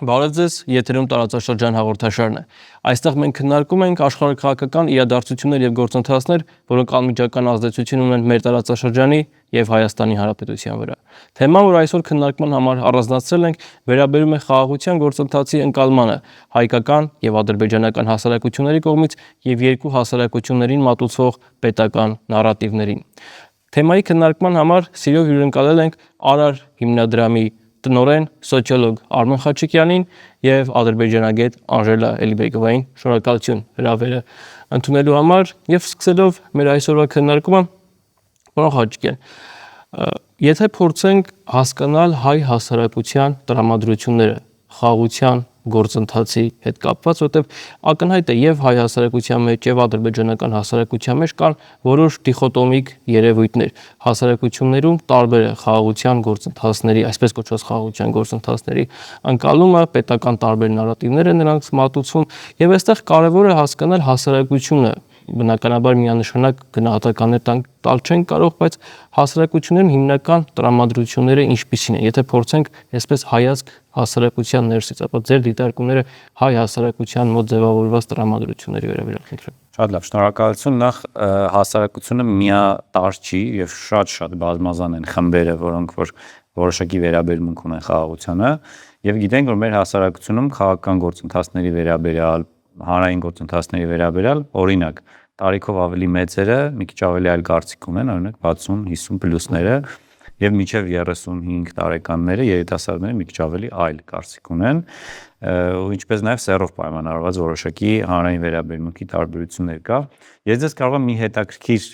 Բարև ձեզ, եթերում տարածաշրջան հաղորդաշարն է։ Այստեղ մենք քննարկում ենք աշխարհաքաղաքական իրադարձություններ եւ գործընթացներ, որոնք անմիջական ազդեցություն ունեն մեր տարածաշրջանի եւ Հայաստանի Հանրապետության վրա։ Թեման, որ այսօր քննարկման համար առանձնացրել ենք, վերաբերում է խաղաղության գործընթացի ընկալմանը հայկական եւ ադրբեջանական հասարակությունների կողմից եւ երկու հասարակություններին մատուցվող պետական նարատիվներին։ Թեմայի քննարկման համար սիրով հյուրընկալել ենք Արար հիմնադրամի տնօրեն, սոցիոլոգ Արմեն Խաչիկյանին եւ ադրբեջանագետ Անժելա Էլիբեգովային։ Շնորհակալություն հրավերը ընդունելու համար եւ սկսելով մեր այսօրվա քննարկումը, պարոն Խաչիկյան, եթե փորձենք հասկանալ հայ հասարակության տրամադրությունները խաղաղության գործընթացի հետ կապված, որտեղ ակնհայտ է եւ հայ հասարակության մեջ եւ ադրբեջանական հասարակության մեջ կան որոշ դիխոտոմիկ երևույթներ հասարակություններում տարբեր է խաղաղության գործընթացների, այսպես կոչված խաղաղության գործընթացների ընկալումը, պետական տարբեր նարատիվներ են նրանց մատուցվում եւ այստեղ կարեւոր է հասկանալ հասարակությունը բնականաբար միանշանակ գնահատականներ տալ չեն կարող, բայց հասարակություններն հիմնական տրամադրությունները ինչպիսին են, եթե փորձենք այսպես հայացք հասարակության ներսից, ապա ձեր դիտարկումները հայ հասարակության մոտ ձևավորված տրամադրությունների վերաբերյալ խնդրեմ։ Շատ լավ, շնորհակալություն։ Նախ հասարակությունը միատարր չի եւ շատ բազմազան են խմբերը, որոնք որ որոշակի վերաբերմունք ունեն խաղաղությանը եւ գիտենք, որ մեր հասարակությունում քաղաքական գործընթացների վերաբերյալ, հանրային գործընթացների վերաբերյալ, օրինակ, տարիքով ավելի մեծերը մի քիչ ավելի այլ կարծիք ունեն, օրինակ 60-50 պլյուսները եւ մինչեւ 35 տարեկանները երիտասարդները մի քիչ ավելի այլ կարծիք ունեն, ու ինչպես նաեւ սեռով պայմանավորված որոշակի հանրային վերաբերմունքի տարբերություններ կա։ Ես ձեզ կարող եմ մի հետաքրքիր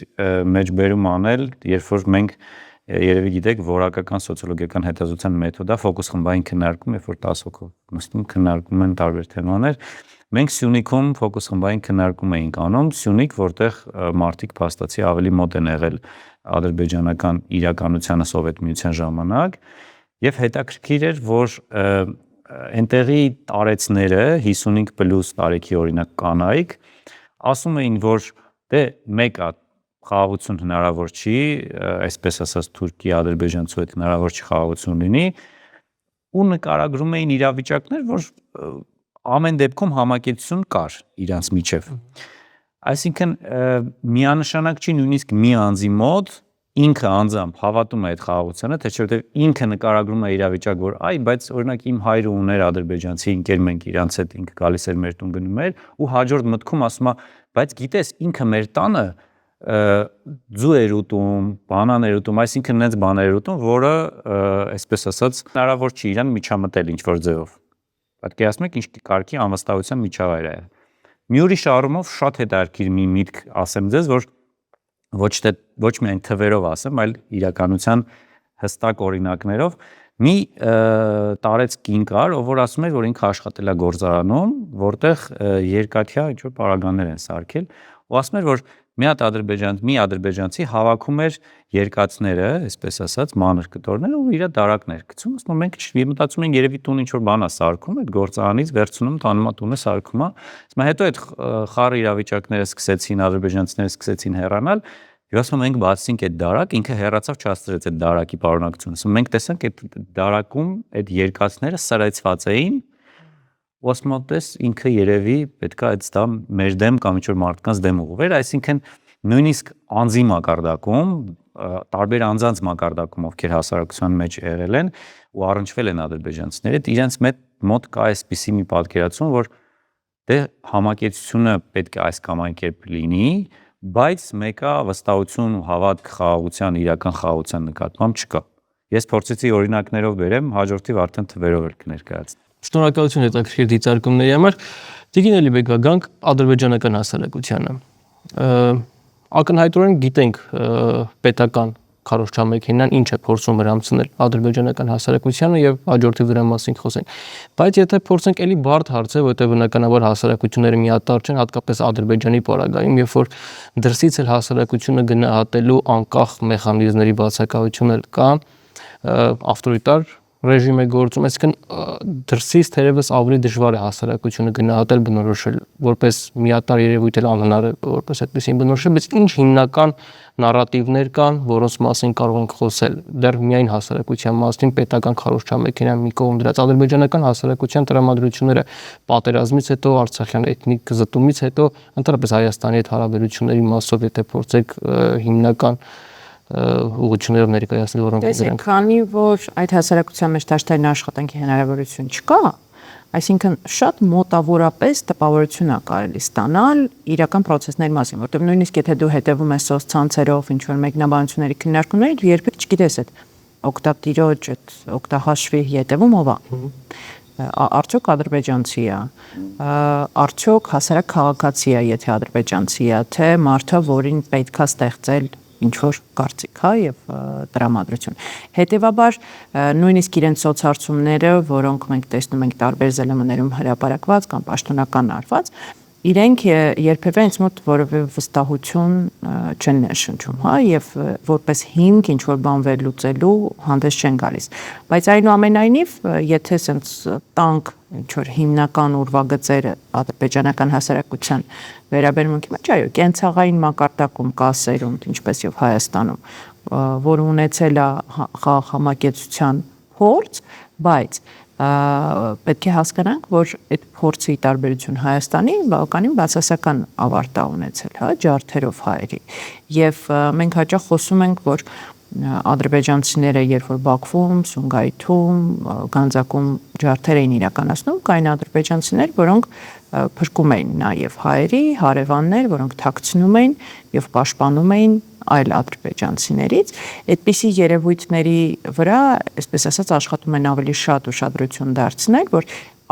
մեջբերում անել, երբ որ մենք երևի գիտեք, որակական սոցիոլոգիական հետազոտության մեթոդա ֆոկուս խմբային քննարկում, երբ որ 10 հոգով նստում քննարկում են տարբեր թեմաներ, մենք Սյունիքում ֆոկուս խմբային քննարկում էինք անում, Սյունիք, որտեղ մարդիկ փաստացի ավելի մոտ են եղել ադրբեջանական իրականությանը Սովետ միության ժամանակ, եւ հետաքրքիր էր, որ այնտեղի տարեցները 55 պլյուս տարեկի օրինակ կանայք ասում էին, որ դե մեկը խաղաղություն հնարավոր չի, այսպես ասած Թուրքիա, Ադրբեջանցու հետ հնարավոր չի խաղաղություն լինի, ու նկարագրում էին իրավիճակներ, որ ամեն դեպքում համակեցություն կար իրանց միջև։ Այսինքն միանշանակ չի նույնիսկ մի անձի մոտ ինքը անձամբ հավատում է այդ խաղաղությանը, թե չէ որտեղ ինքը նկարագրում է իրավիճակ, որ այ, բայց օրինակ իմ հայրը ուներ ադրբեջանցի ընկեր, մենք իրանց հետ ինքը գալիս էր մեր տուն գնում էր, ու հաջորդ մտքում ասում է, բայց գիտես, ինքը մեր տանը ձու էր ուտում, բանան էր ուտում, այսինքն նենց բաներ էր ուտում, որը այսպես ասած հնարավոր չի իրան միջամտել ինչ-որ ձևով։ Պատկերացնում եք ինչ կարգի անվստահության միջավայր է։ Մի ուրիշ առումով շատ հետաքրքիր մի միտք ասեմ ձեզ, որ ոչ միայն թվերով ասեմ, այլ իրականության հստակ օրինակներով մի տարեց կին կար, ով որ ասում էր, որ ինքը աշխատել է գործարանում, որտեղ երկաթյա ինչ-որ պարագաներ են սարքել, ու ասում էր, որ մի ադրբեջանցի հավաքում էր երկաթները, այսպես ասած, մանր կտորներ ու իր դարակներ գցում, ասում մենք մտածում ենք երևի տուն ինչ-որ բան է սարքում, այդ գործարանից վերցնում տանում է տունը սարքում է, ասում հետո այդ խառը իրավիճակները սկսեցին, ադրբեջանցիները սկսեցին հեռանալ, եւ ասում մենք բացեցինք այդ դարակ, ինքը հեռացավ չհասցրեց այդ դարակի պարունակությունը, ասում մենք տեսանք այդ դարակում այդ երկաթները սրացված էին, ու ասում եմ, ինքը երևի պետք է այդ դա մեր դեմ կամ ինչ-որ մարդկանց դեմ ուղղվեր, այսինքն նույնիսկ անձի մակարդակում, տարբեր անձանց մակարդակում, ովքեր հասարակության մեջ եղել են ու առնչվել են ադրբեջանցիները, իրենց մոտ կա այսպիսի մի պատկերացում, որ դե համակեցությունը պետք է այս կամ այն կերպ լինի, բայց մեկը վստահություն ու հավատք խաղաղության, իրական խաղաղության նկատմամբ չկա։ Ես փորձեցի օրինակներով բերեմ, հաջորդիվ արդեն թվերով էլ կներկայացնեմ։ Շնորհակալություն հետաքրքիր դիտարկումների համար։ Տիկին Էլիբեգա, գանք ադրբեջանական հասարակությանը։ Ակնհայտորեն գիտենք պետական քարոզչամեքենան ինչ է փորձում հրամցնել ադրբեջանական հասարակությանը եւ հաջորդիվ դրա մասին խոսենք։ Բայց եթե փորձենք էլի բարդ հարց է, որտեղ բնականաբար հասարակությունները միատարր չեն, հատկապես Ադրբեջանի պարագայում, երբ որ դրսից էլ հասարակությունը գնահատելու անկախ մեխանիզմների բացակայություն էլ կա, ավտորիտար ռեժիմ է գործում, այսինքն դրսից թերևս ավելի դժվար է հասարակությունը գնահատել, բնորոշել, որպես միատարր երևույթ էլ անհնար է որպես այդպեսին բնորոշել, բայց ինչ հիմնական նարատիվներ կան, որոնց մասին կարող ենք խոսել, դեռ միայն հասարակության մասին, պետական քարոզչամեքենան մի կողմ դրած, ադրբեջանական հասարակության տրամադրությունները պատերազմից հետո, Արցախյան էթնիկ զտումից հետո, ընդհանրապես Հայաստանի հետ հարաբերությունների մասով, եթե փորձեք հիմնական ուղղություններով ներկայացնել, որոնք դրանք քանի որ այդ հասարակության մեջ դաշտային աշխատանքի հնարավորություն չկա, այսինքն շատ մոտավորապես տպավորություն է կարելի ստանալ իրական process-ների մասին, որտեղ նույնիսկ եթե դու հետևում ես սոցցանցերով ինչ որ մեկնաբանությունների քննարկումների, դու երբեք չգիտես այդ օկտատիրոջ, այդ օկտահաշվի հետևում ով է։ Արդյոք ադրբեջանցի է, արդյոք հասարակ քաղաքացի է, եթե ադրբեջանցի է, թե մարդը, որին պետքա ստեղծել ինչ որ կարծիք, հա, եւ տրամադրություն։ Հետևաբար նույնիսկ իրենց սոցհարցումները, որոնք մենք տեսնում ենք տարբեր ԶԼՄ-ներում հրապարակված կամ պաշտոնական արված, իրենք երբևէ ինձ մոտ որևէ վստահություն չեն ներշնչում, հա, եւ որպես հիմք ինչ որ բան վերլուծելու հանդես չեն գալիս։ Բայց այնուամենայնիվ, եթե սենց տանք ինչ որ հիմնական ուրվագծերը ադրբեջանական հասարակության վերաբերմունքի մեջ, այո, կենցաղային մակարդակում կա սերունդ, ինչպես եւ Հայաստանում, որ ունեցել է համակեցության փորձ, բայց պետք է հասկանանք, որ այդ փորձի տարբերություն Հայաստանի բավականին բացասական ավարտ է ունեցել, հա, ջարդերով հայերի։ Եվ մենք հաճախ խոսում ենք, որ ադրբեջանցիները երբ որ Բաքվում, Սումգայիթում, Գանձակում ջարդեր էին իրականացնում, կային ադրբեջանցիներ, որոնք փրկում էին նաև հայերի, հարևաններ, որոնք թաքցնում էին եւ պաշտպանում էին այլ ադրբեջանցիներից, այդպիսի երևույթների վրա, այսպես ասած, աշխատում են ավելի շատ ուշադրություն դարձնել, որ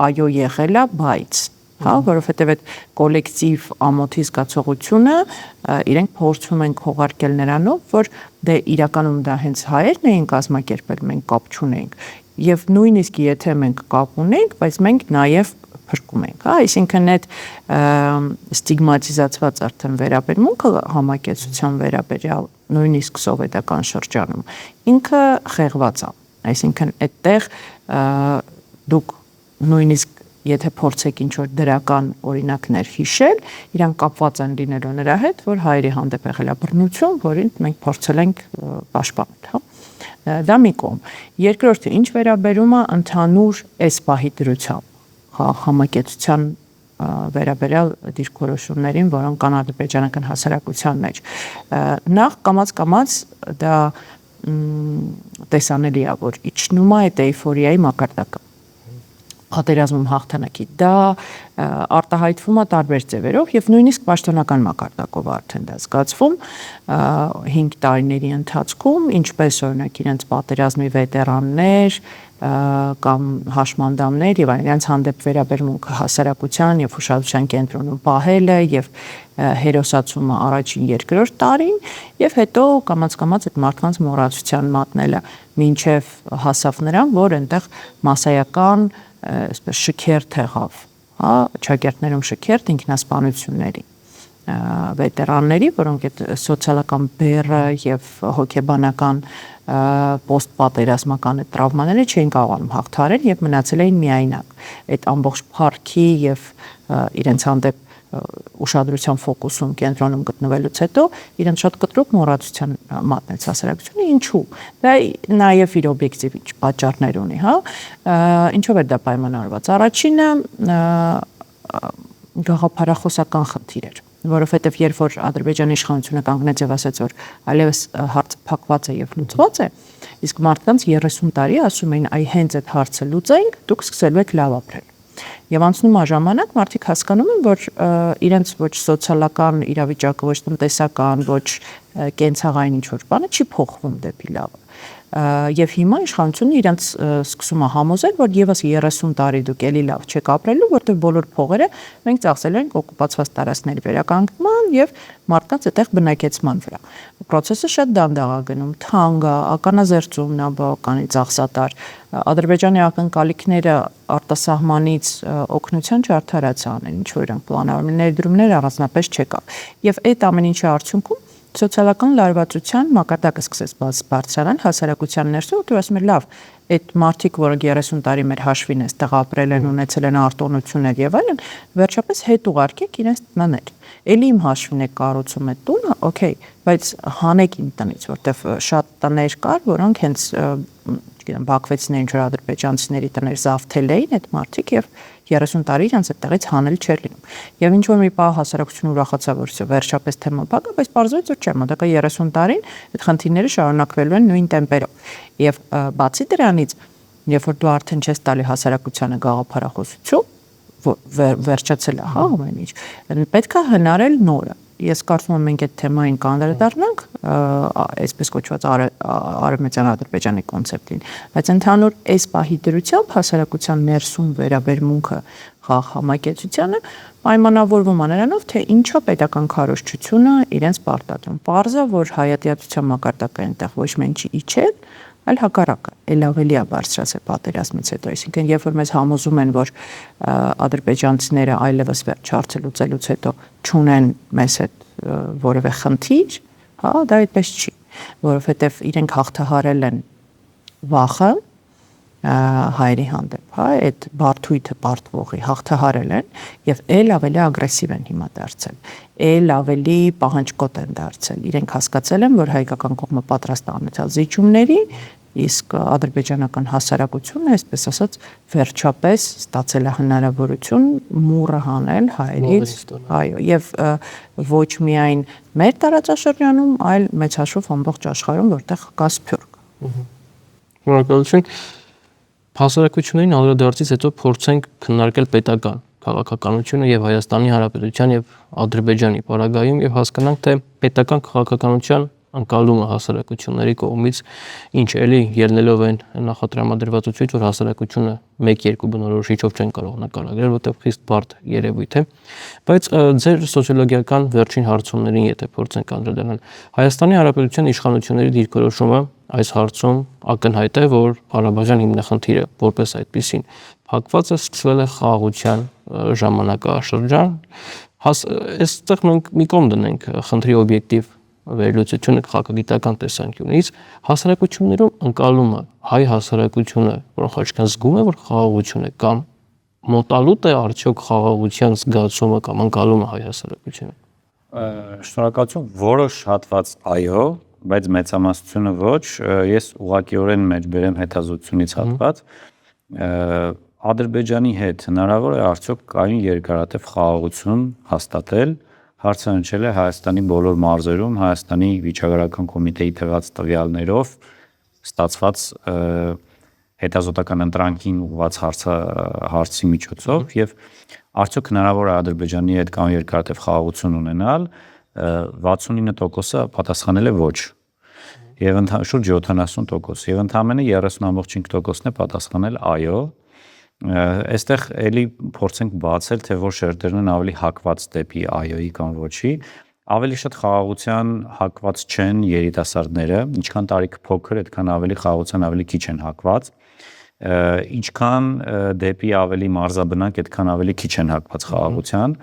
այո եղել է, բայց, հա, որովհետև այդ կոլեկտիվ ամոթի զգացողությունը իրենք փորձում են քողարկել նրանով, որ դե իրականում դա հենց հայերն էին կազմակերպել, մենք կապ չունենք, եւ նույնիսկ եթե մենք կապ ունենք, բայց մենք նաեւ փրկում ենք, հա, այսինքն այդ ստիգմատիզացված արդեն վերաբերմունքը համակեցության վերաբերյալ նույնիսկ սովետական շրջանում ինքը խեղված է, այսինքն այդտեղ դուք նույնիսկ եթե փորձեք ինչ որ դրական օրինակներ հիշել, իրանք կապված են լինելու նրա հետ, որ հայերի հանդեպ եղել է բռնություն, որին մենք փորձել ենք պաշտպանել, հա։ Դա մի կողմ։ Երկրորդը, ինչ վերաբերում է ընդհանուր այս պահի դրությամբ համակեցության վերաբերյալ դիրքորոշումներին, որոնք կան ադրբեջանական հասարակության մեջ։ Նախ կամաց դա տեսանելի է, որ իջնում է այդ էյֆորիայի մակարդակը։ Պատերազմում հաղթանակի դա արտահայտվում է տարբեր ձևերով եւ նույնիսկ պաշտոնական մակարդակով արդեն դա զգացվում 5 տարիների ընթացքում, ինչպես օրինակ իրենց պատերազմի վետերաններ կամ հաշմանդամներ եւ իրենց հանդեպ վերաբերմունքը հասարակության եւ ուշադրության կենտրոնում պահելը եւ հերոսացումը առաջին երկրորդ տարին եւ հետո կամաց-կամաց այդ մարդկանց մոռացության մատնելը մինչեւ հասավ նրան, որ այնտեղ մասսայական այսպես շքերթ եղավ, հա, ճակերտներում շքերթ ինքնասպանությունների վետերանների, որոնք այդ սոցիալական բեռը եւ հոգեբանական պոստպատերազմական այդ տրավմաները չէին կարողանում հաղթահարել եւ մնացել էին միայնակ։ Այդ ամբողջ փառքի եւ իրենց հանդեպ ուշադրության ֆոկուսում կենտրոնում գտնվելուց հետո իրենց շատ կտրուկ մոռացության մատնեց հասարակությունը, ինչու։ Դա նաև իր օբյեկտիվ պատճառներ ունի, հա։ Ինչով է դա պայմանավորված։ Առաջինը գաղափարախոսական խնդիր էր, որովհետև երբ որ Ադրբեջանի իշխանությունը կանգնեց եւ ասաց, որ այլևս հարցը փակված է եւ լուծված է, իսկ մարդկանց 30 տարի ասում էին, այ հենց այդ հարցը լուծենք, դուք սկսելու եք լավ ապրել։ Եվ անցնում է ժամանակ, մարդիկ հասկանում են, որ իրենց ոչ սոցիալական իրավիճակը, ոչ տնտեսական, ոչ կենցաղային ինչ-որ բանը չի փոխվում դեպի լավը։ Եվ հիմա իշխանությունը իրենց սկսում է համոզել, որ եւս 30 տարի դուք էլի լավ չեք ապրելու, որտեղ բոլոր փողերը մենք ծախսել ենք օկուպացված տարածքների վերականգնման եւ մարդկանց այդտեղ բնակեցման վրա։ Պրոցեսը շատ դանդաղ է գնում, թանկ է, ականազերծումն է բավականին ծախսատար։ Ադրբեջանի ակնկալիքները արտասահմանից օգնության չարդարացան, ինչ որ իրենք պլանավորում ներդրումներ առանձնապես չեկավ։ Եվ այդ ամեն ինչի արդյունքում սոցիալական լարվածության մակարդակը սկսեց բարձրանալ հասարակության ներսում, ու ասում եմ լավ, այդ մարդիկ, որոնք 30 տարի մեր հաշվին այստեղ ապրել են, ունեցել են արտոնություններ եւ այլն, վերջապես հետ ուղարկեք իրենց տներ։ Էլի իմ հաշվին է կառուցում այդ տունը, օքեյ, բայց հանեք իմ տնից, որտեվ շատ տներ կար, որոնք հենց չգիտեմ, բաքվեցին ինչ որ ադրբեջանցիների տներ զավթել էին այդ մարդիկ եւ 30 տարի իրենց այդտեղից հանել չէր լինում։ Եվ ինչ որ մի պահ հասարակությունը ուրախացավ, որ վերջապես թեման փակա, բայց պարզվեց որ չէ, մոտակա 30 տարին այդ խնդիրները շարունակվելու են նույն տեմպերով։ Եվ բացի դրանից, երբ որ դու արդեն չես տալի հասարակությանը գաղափարախոսություն, վերջացել է, հա, ամեն ինչ, պետք է հնարել նորը։ Ես կարծում եմ մենք այդ թեմային կանդրադառնանք, այսպես կոչված արևմտյան Ադրբեջանի կոնցեպտին, բայց ընդհանուր այս պահի դրությամբ հասարակության ներսում վերաբերմունքը համակեցությանը պայմանավորվում անրանով, թե ինչա պետական քարոզչությունը իրենց պարտադրում։ Պարզա, որ հայատյացության մակարդակը այնտեղ ոչ միայն չի իջել, այլ հակառակը, ել ավելի է բարձրացել պատերազմից հետո, այսինքն երբ որ մեզ համոզում են, որ ադրբեջանցիները այլևս վերջ հարցը լուծելուց հետո չունեն մեզ հետ որևէ խնդիր, հա, դա այդպես չի, որովհետև իրենք հաղթահարել են վախը հայերի հանդեպ, հա, այդ բարդույթը պարտվողի հաղթահարել են եւ ել ավելի ագրեսիվ են հիմա դարձել, ել ավելի պահանջկոտ են դարձել, իրենք հասկացել են, որ հայկական կողմը պատրաստ է անցյալ զիջումների, իսկ ադրբեջանական հասարակությունը, այսպես ասած, վերջապես ստացել է հնարավորություն մուրը հանել հայերից, այո, եւ ոչ միայն մեր տարածաշրջանում, այլ մեծ հաշվով ամբողջ աշխարհում, որտեղ կա սփյուռք։ Շնորհակալություն։ Հասարակություններին անդրադարձից հետո փորձենք քննարկել պետական քաղաքականությունը եւ Հայաստանի Հանրապետության եւ Ադրբեջանի պարագայում եւ հասկանանք, թե պետական քաղաքականության անկալումը հասարակությունների կողմից ինչ էլի ելնելով են նախատրամադրվածությունից, որ հասարակությունը 1-2 բնորոշիչով չեն կարող նկարագրել, որտեղ խիստ բարդ երևույթ է, բայց ձեր սոցիոլոգիական վերջին հարցումներին եթե փորձենք անդրադառնալ, Հայաստանի Հանրապետության իշխանությունների դիրքորոշումը այս հարցում ակնհայտ է, որ Ղարաբաղյան հիմնախնդիրը որպես այդպիսին փակված է, սկսվել է խաղաղության ժամանակաշրջան, այստեղ մենք մի կողմ դնենք խնդրի օբյեկտիվ վերլուծությունը քաղաքագիտական տեսանկյունից, հասարակություններում ընկալումը, հայ հասարակությունը, որոնք այսքան զգում է, որ խաղաղություն է կամ մոտալուտ է արդյոք խաղաղության զգացումը կամ ընկալումը հայ հասարակությունը։ Շնորհակալություն, որոշ հատված այո, բայց մեծամասնությունը ոչ, ես ուղղակիորեն մեջբերեմ հետազոտությունից հատված, Ադրբեջանի հետ հնարավոր է արդյոք կային երկարատև խաղաղություն հաստատել, հարցը հնչել է Հայաստանի բոլոր մարզերում, Հայաստանի վիճակագրական կոմիտեի տված տվյալներով ստացված հետազոտական ընտրանքին ուղղված հարցի միջոցով եւ արդյոք հնարավոր է Ադրբեջանի հետ կան երկարատև խաղաղություն ունենալ, 69%-ը պատասխանել է ոչ եւ շուրջ 70% եւ ընդամենը 30.5%-ն է պատասխանել այո։ Այստեղ էլի փորձենք բացել, թե որ շերտերն են ավելի հակված դեպի այոյի կամ ոչի, ավելի շատ խաղաղության հակված չեն երիտասարդները, ինչքան տարիքը փոքր, այդքան ավելի խաղաղության ավելի քիչ են հակված, ինչքան դեպի ավելի մարզաբնակ, այդքան ավելի քիչ են հակված խաղաղության,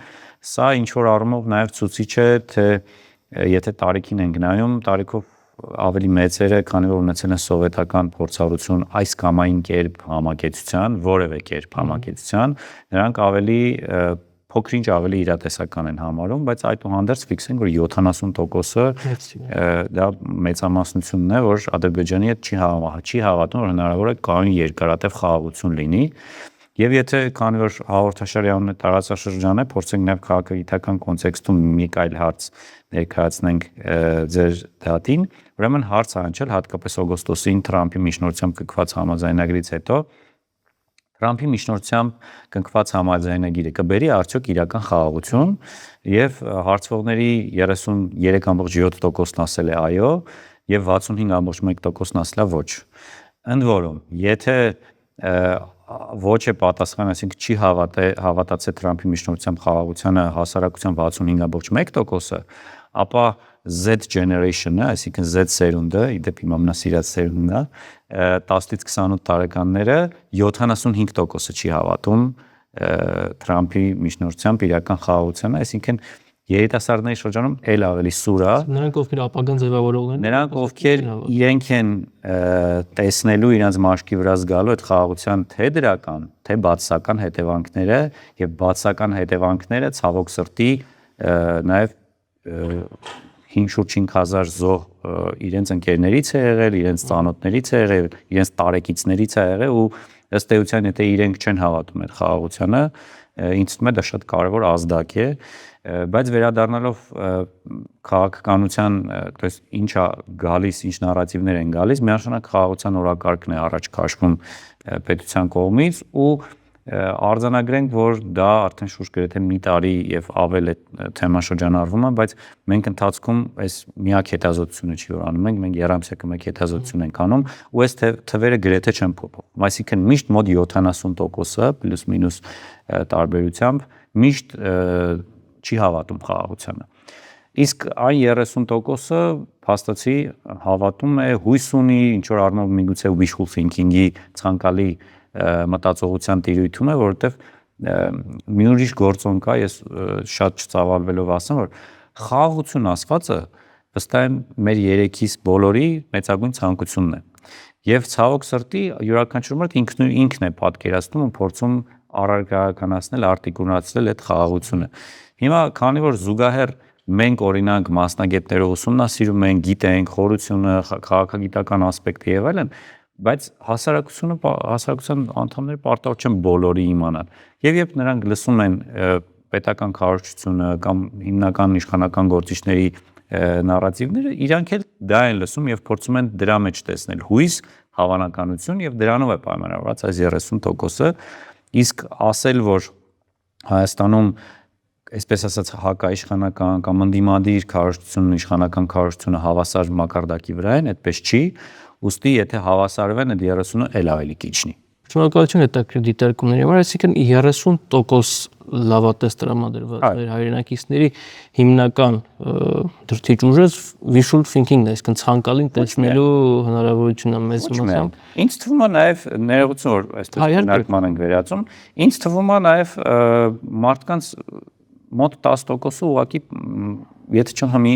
սա ինչ որ առումով նաև ցուցիչ է, թե եթե տարիքին ենք նայում, տարիքով ավելի մեծերը, քանի որ ունեցել են սովետական փորձառություն այս կամ այն կերպ համակեցության, որևէ կերպ համակեցության, նրանք ավելի փոքրինչ ավելի իրատեսական են համարում, բայց այդուհանդերձ ֆիքսենք, որ 70%-ը դա մեծամասնությունն է, որ Ադրբեջանի հետ չի հավատում, որ հնարավոր է կային երկարատև խաղաղություն լինի։ Եվ եթե քանի որ հաղորդաշարի անունը տարածաշրջան է, փորձենք նաև քաղաքագիտական կոնտեքստում մի այլ հարց ներկայացնենք ձեր դատին, ուրեմն հարց հնչել հատկապես օգոստոսին Թրամփի միջնորդությամբ կնքված համաձայնագրից հետո Թրամփի միջնորդությամբ կնքված համաձայնագիրը կբերի արդյոք իրական խաղաղություն եւ հարցվողների 33.7%-ն ասել է այո եւ 65.1%-ն ասել է ոչ։ Ընդ որում, եթե ոչ է պատասխան, այսինքն չի հավատացել Թրամփի միջնորդությամբ խաղաղությանը հասարակության 65.1%-ը, ապա Z generation-ը, այսինքն Z սերունդը, իդեպ իմ ամենասիրած սերունդն է, 10-ից 28 տարեկանները 75%-ը չի հավատում Թրամփի միջնորդությամբ իրական խաղաղությանը, այսինքն երիտասարդների շրջանում էլ ավելի սուր է։ Նրանք ովքեր ապագան ձևավորողներ են, Նրանք ովքեր իրենք են տեսնելու իրենց մաշկի վրա զգալու այդ խաղաղության թե դրական, թե բացասական հետևանքները եւ բացասական հետևանքները ցավոք սրտի նաեւ 5-5000 զոհ իրենց ընկերներից է եղել, իրենց ծանոթներից է եղել, իրենց տարեկիցներից է եղել ու ըստ էության եթե իրենք չեն հավատում այդ խաղաղությանը, ինձ թվում է դա շատ կարևոր ազդակ է, բայց վերադառնալով քաղաքականության, то есть ինչա գալիս, ինչ նարատիվներ են գալիս, միանշանակ խաղաղության օրակարգն է առաջ քաշվում պետության կողմից ու արձանագրենք, որ դա արդեն շուրջ գրեթե մի տարի եւ ավել է թեման շրջանառվում է, բայց մենք ընթացքում այս միակ հետազոտությունը չի որ անում ենք, մենք երամսյակը մեկ հետազոտություն ենք անում ու այս թվերը գրեթե չեն փոփոխվում, այսինքն միշտ մոտ 70%-ը պլյուս մինուս տարբերությամբ միշտ չի հավատում խաղաղությանը։ Իսկ այն 30%-ը փաստացի հավատում է, հույս ունի, ինչ որ առնով միգուցե wishful thinking-ի ցանկալի մտածողության տիրույթում է, որովհետև մի ուրիշ գործոն կա, ես շատ չծավալվելով ասեմ, որ խաղաղություն ասվածը վստահ եմ մեր երեքից բոլորի մեծագույն ցանկությունն է։ Եվ ցավոք սրտի յուրաքանչյուր մարդ ինքն է պատկերացնում ու փորձում առարգականացնել, արտիկունացնել այդ խաղաղությունը։ Հիմա քանի որ զուգահեռ մենք օրինակ մասնագետներով ուսումնասիրում ենք, գիտենք խորությունը, քաղաքագիտական ասպեկտը եւ այլն, բայց հասարակության անդամները պարտավոր չեն բոլորի իմանալ։ Եվ երբ նրանք լսում են պետական քարոզչությունը կամ հիմնական իշխանական գործիչների նարատիվները, իրանք էլ դա են լսում եւ փորձում են դրա մեջ տեսնել հույս, հավանականություն եւ դրանով է պայմանավորված այս 30%-ը, իսկ ասել, որ Հայաստանում այսպես ասած հակաիշխանական կամ ընդդիմադիր քարոզչությունն իշխանական քարոզչությունը հավասար մակարդակի վրա են, այդպես չի, ուստի եթե հավասարվեն այդ 30-ը էլ ավելի կիչնի։ Շնորհակալություն հետաքրքիր դիտարկումների համար, այսինքն 30% լավատես տրամադրված մեր հայրենակիցների հիմնական դրդիչ ուժը wishful thinking-ն է, այսինքն ցանկալին տեսնելու հնարավորությունը մեծ մասամբ։ Ինձ թվում է նաև ներողություն, որ այսպես քննարկման ենք վերածում, ինձ թվում է նաև մարդկանց մոտ 10%-ը ուղղակի եթե չհամի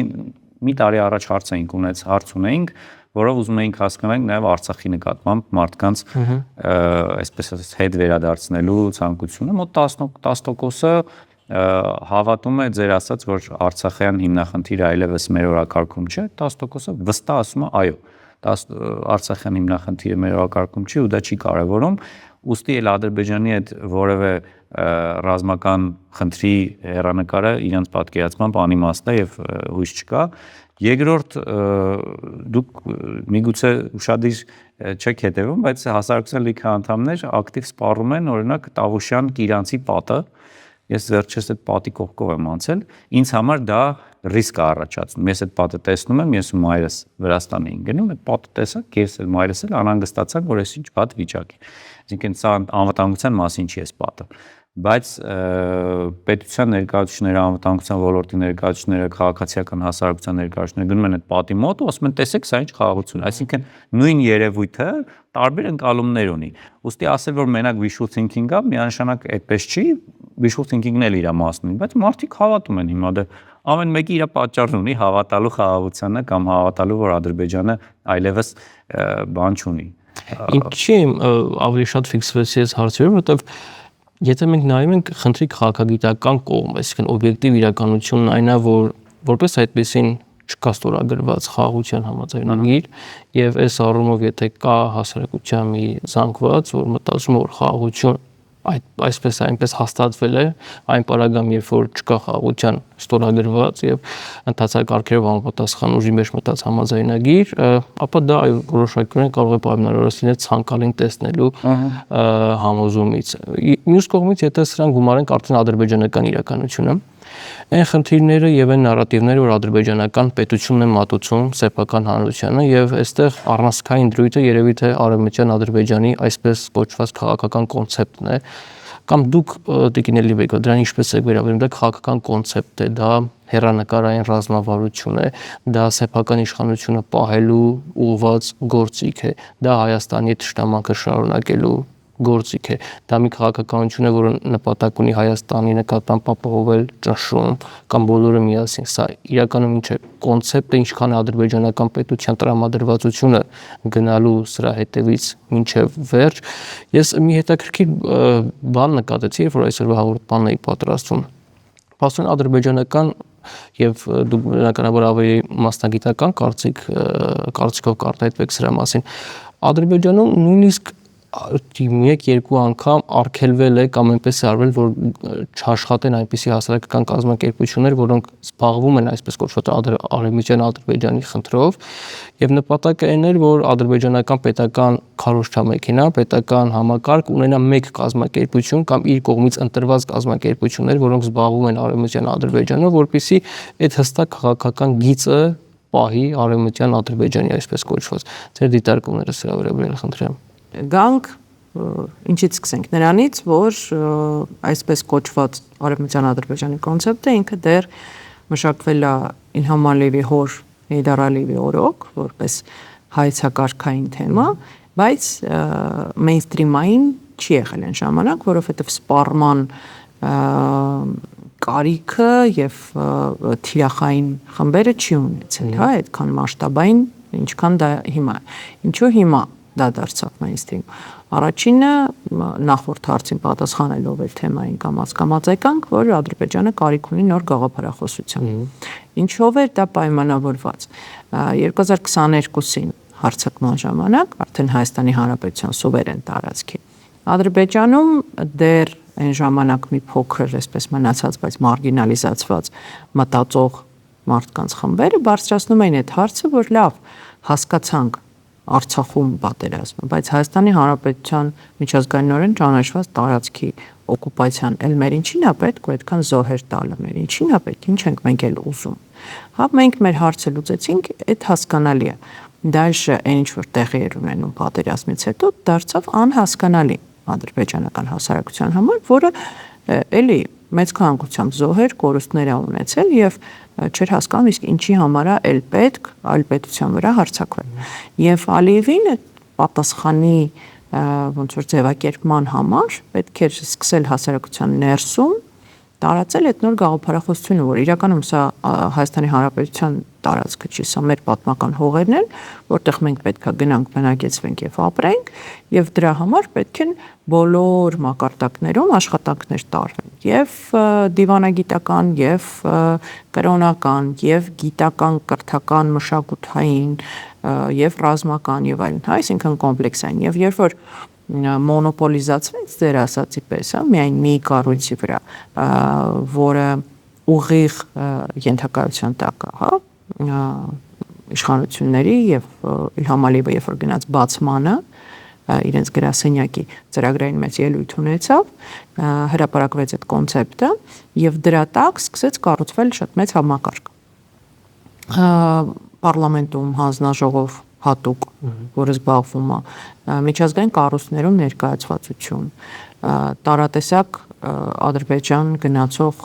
մի տարի առաջ հարց ունեինք, որով ուզում էինք հասկանալ նաև Արցախի նկատմամբ մարդկանց այսպես ասած հետ վերադարձնելու ցանկությունը, մոտ 10%-ը հավատում է ձեր ասած, որ Արցախյան հիմնախնդիրը այլևս մեր օրակարգում չէ, 10%-ը վստահ ասում է այո, Արցախյան հիմնախնդիրը մեր օրակարգում չի ու դա չի կարևորում, ուստի էլ Ադրբեջանի այդ որևէ ռազմական խնդրի հեռանկարը իրենց պատկերացմամբ անիմաստ է եւ հույս չկա։ Երկրորդ դուք միգուցե ուշադիր չեք հետևում, բայց հասարակության լիքը անդամներ ակտիվ սպառում են օրինակ Տավուշյան Կիրանցի պատը, ես վերջերս այդ պատի կողքով եմ անցել, ինձ համար դա ռիսկ է առաջացնում, ես այդ պատը տեսնում եմ, ես ու մայրս Վրաստան էին գնում, այդ պատը տեսակ, ես էլ մայրս էլ անհանգստացանք, որ այս ինչ վատ վիճակ է, այսինքն սա անվտանգության մասին չի այս պատը, բայց պետության ներկայացուցիչները, անվտանգության ոլորտի ներկայացուցիչները, քաղաքացիական հասարակության ներկայացուցիչները գնում են այդ պատի մոտ ու ասում են տեսեք սա ինչ խաղաղություն է, այսինքն նույն երևույթը տարբեր ընկալումներ ունի։ Ոստի ասել որ մենակ wishful thinking-ը միանշանակ այդպես չի, wishful thinking-ն էլ իր մասն ունի, բայց մարդիկ հավատում են հիմա դա ամեն մեկի իր պատճառն ունի հավատալու խաղաղությանը կամ հավատալու որ Ադրբեջանը այլևս բան չունի։ Ինչի ավելի շատ ֆիքսվեցի այս հարցերը, որովհետև եթե մենք նայում ենք խնդրի քաղաքագիտական կողմ, այսինքն օբյեկտիվ իրականությունն այնա, որ որպես այդպեսին չկա ստորագրված խաղաղության համաձայնագիր եւ այս առումով եթե կա հասարակության մի զանգված, որ մտածում է որ խաղաղություն այսպես այնպես հաստատվել է այն պարագայում երբ որ չկա խաղաղության ստորագրված եւ ընդհանրակարգերով համապատասխան ուժի մեջ մտած համաձայնագիր, ապա դա որոշակիորեն կարող է պայմանավորված լինել ցանկալին տեսնելու համոզումից։ Մյուս կողմից եթե սրանք գումարենք արդեն ադրբեջանական իրականությունը, այն խնդիրները եւ այն նարատիվները, որ ադրբեջանական պետությունն է մատուցում սեփական հանրությանը եւ այստեղ առնասկային դրույթը երևի թե արևմտյան Ադրբեջանի այսպես կոչված քաղաքական կոնցեպտն է կամ դուք Տիկին Էլիբեկո դրան ինչպես եք վերաբերում, դա քաղաքական կոնցեպտ է, դա հերանեկարային ռազմավարություն է, դա սեփական իշխանությունը պահելու ուղղված գործիք է, դա Հայաստանի թշնամանքը շարունակելու գործիք է։ Դա մի քաղաքականություն է, որը նպատակ ունի Հայաստանի նկատմամբ ապահովել ճնշում կամ բոլորը միասին։ Սա իրականում ինչ է կոնցեպտը, ինչքան է ադրբեջանական պետության տրամադրվածությունը գնալու սրա հետևից մինչև վերջ։ Ես մի հետաքրքիր բան նկատեցի, երբ որ այսօրվա հաղորդմանն էի պատրաստվում։ Փաստորեն ադրբեջանական եւ դու բնականաբար ավելի մասնագիտական կարծիքով կարտահայտվեք սրա մասին։ Ադրբեջանում նույնիսկ 1-2 անգամ արգելվել է կամ այնպես է արվել, որ չաշխատեն այնպիսի հասարակական կազմակերպություններ, որոնք զբաղվում են այսպես կոչված արևմտյան Ադրբեջանի խնդրով, եւ նպատակը այն էր, որ ադրբեջանական պետական քարոզչամեքենա, պետական համակարգ ունենա մեկ կազմակերպություն կամ իր կողմից ընտրված կազմակերպություններ, որոնք զբաղվում են արևմտյան Ադրբեջանում, որպեսզի այդ հստակ քաղաքական գիծը պահի արևմտյան Ադրբեջանի այսպես կոչված։ Ձեր դիտարկումները սրա վերաբերյալ խնդրեմ։ Գանք ինչից սկսենք նրանից, որ այսպես կոչված արևմտյան Ադրբեջանի կոնցեպտը ինքը դեռ մշակվել է Իլհամ Ալիևի հոր Հեյդար Ալիևի օրոք, որպես հայեցակարգային թեմա, բայց մեյնսթրիմային չի եղել այն ժամանակ, որովհետև սպառման կարիքը եւ թիրախային խմբերը չի ունեցել, հա, այդքան մասշտաբային, ինչքան դա հիմա։ Ինչու հիմա դա դարձավ մեյնսթրիմ։ Առաջինը նախորդ հարցին պատասխանելով այդ թեմային կամաց եկանք, որ Ադրբեջանը կարիք ունի նոր գաղափարախոսության։ Ինչով է դա պայմանավորված։ 2022-ին հարձակման ժամանակ արդեն Հայաստանի Հանրապետության սուվերեն տարածքի Ադրբեջանում դեռ այն ժամանակ մի փոքր, այսպես մնացած, բայց մարգինալիզացված մտածող մարդկանց խմբերը բարձրացնում էին այդ հարցը, որ լավ հասկացանք Արցախում պատերազմը, բայց Հայաստանի Հանրապետության միջազգայինորեն ճանաչված տարածքի օկուպացիան էլ մեր ինչին է պետք ու այդքան զոհեր տալը մեր ինչին է պետք, ինչ ենք մենք էլ ուզում։ Հա մենք մեր հարցը լուծեցինք, այդ հասկանալի է։ Դայշը այն ինչ որ տեղի էր ունենում պատերազմից հետո դարձավ անհասկանալի ադրբեջանական հասարակության համար, որը էլի մեծ քանակությամբ զոհեր, կորուստներ ա ունեցել եւ չէր հասկանում իսկ ինչի համար է էլ պետք այլ պետության վրա հարձակվել։ Եվ Ալիևին պատասխանի ոնց որ ձևակերպման համար պետք էր սկսել հասարակության ներսում տարածել այդ նոր գաղափարախոսությունը, որ իրականում սա Հայաստանի Հանրապետության տարածքը չի, սա մեր պատմական հողերն են, որտեղ մենք պետքա գնանք, բնակեցվենք եւ ապրենք, եւ դրա համար պետք են բոլոր մակարդակներում աշխատանքներ տարվեն, եւ դիվանագիտական, եւ կրոնական, եւ գիտական, կրթական, մշակութային, եւ ռազմական եւ այլն, այսինքն կոմպլեքսային, եւ երբ որ մոնոպոլիզացվեց ձեր ասացի պես, միայն մի կառույցի վրա, որը ուղիղ ենթակայության տակ է, հա, իշխանությունների եւ Իլհամ Ալիևը երբ որ գնաց բացմանը, իրենց գրասենյակի ծրագրային մեծ ելույթ ունեցավ, հրապարակվեց այդ կոնցեպտը եւ դրա տակ սկսեց կառուցվել շատ մեծ համակարգ։ Պարլամենտում հանձնաժողով հատուկ, որը զբաղվում է միջազգային կառույցներում ներկայացվածություն, տարատեսակ Ադրբեջան գնացող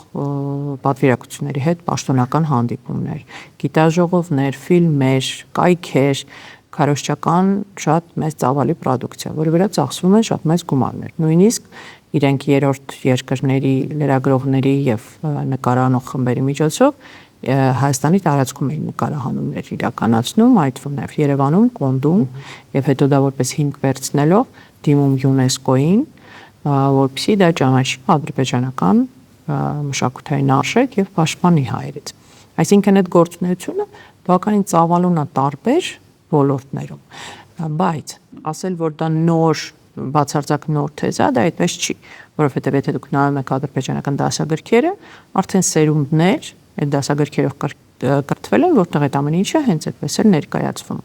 պատվիրակությունների հետ պաշտոնական հանդիպումներ, գիտաժողովներ, ֆիլմեր, կայքեր, քարոզչական շատ մեծ ծավալի պրոդուկցիա, որի վրա ծախսվում են շատ մեծ գումարներ։ Նույնիսկ իրենք երրորդ երկրների լրագրողների եւ նկարանող խմբերի միջոցով Հայաստանի տարածքում էին նկարահանումներ իրականացնում, այդ թվում նաև Երևանում, Կոնդում եւ հետո դա որպես հիմք վերցնելով դիմում ՅՈՒՆԵՍԿՕ-ին, որպեսզի դա ճանաչի ադրբեջանական մշակութային արժեք եւ պաշտպանի հայերից։ Այսինքն այդ գործունեությունը բավականին ծավալուն է տարբեր ոլորտներում, բայց ասել որ դա նոր բացարձակ նոր թեզ է, դա այդպես չի, որովհետեւ եթե դուք նայում եք ադրբեջանական դասագրքերը, արդեն սերունդներ այդ դասագրքերով կրթվել են, որտեղ այդ ամեն ինչը հենց այդպես էլ ներկայացվում։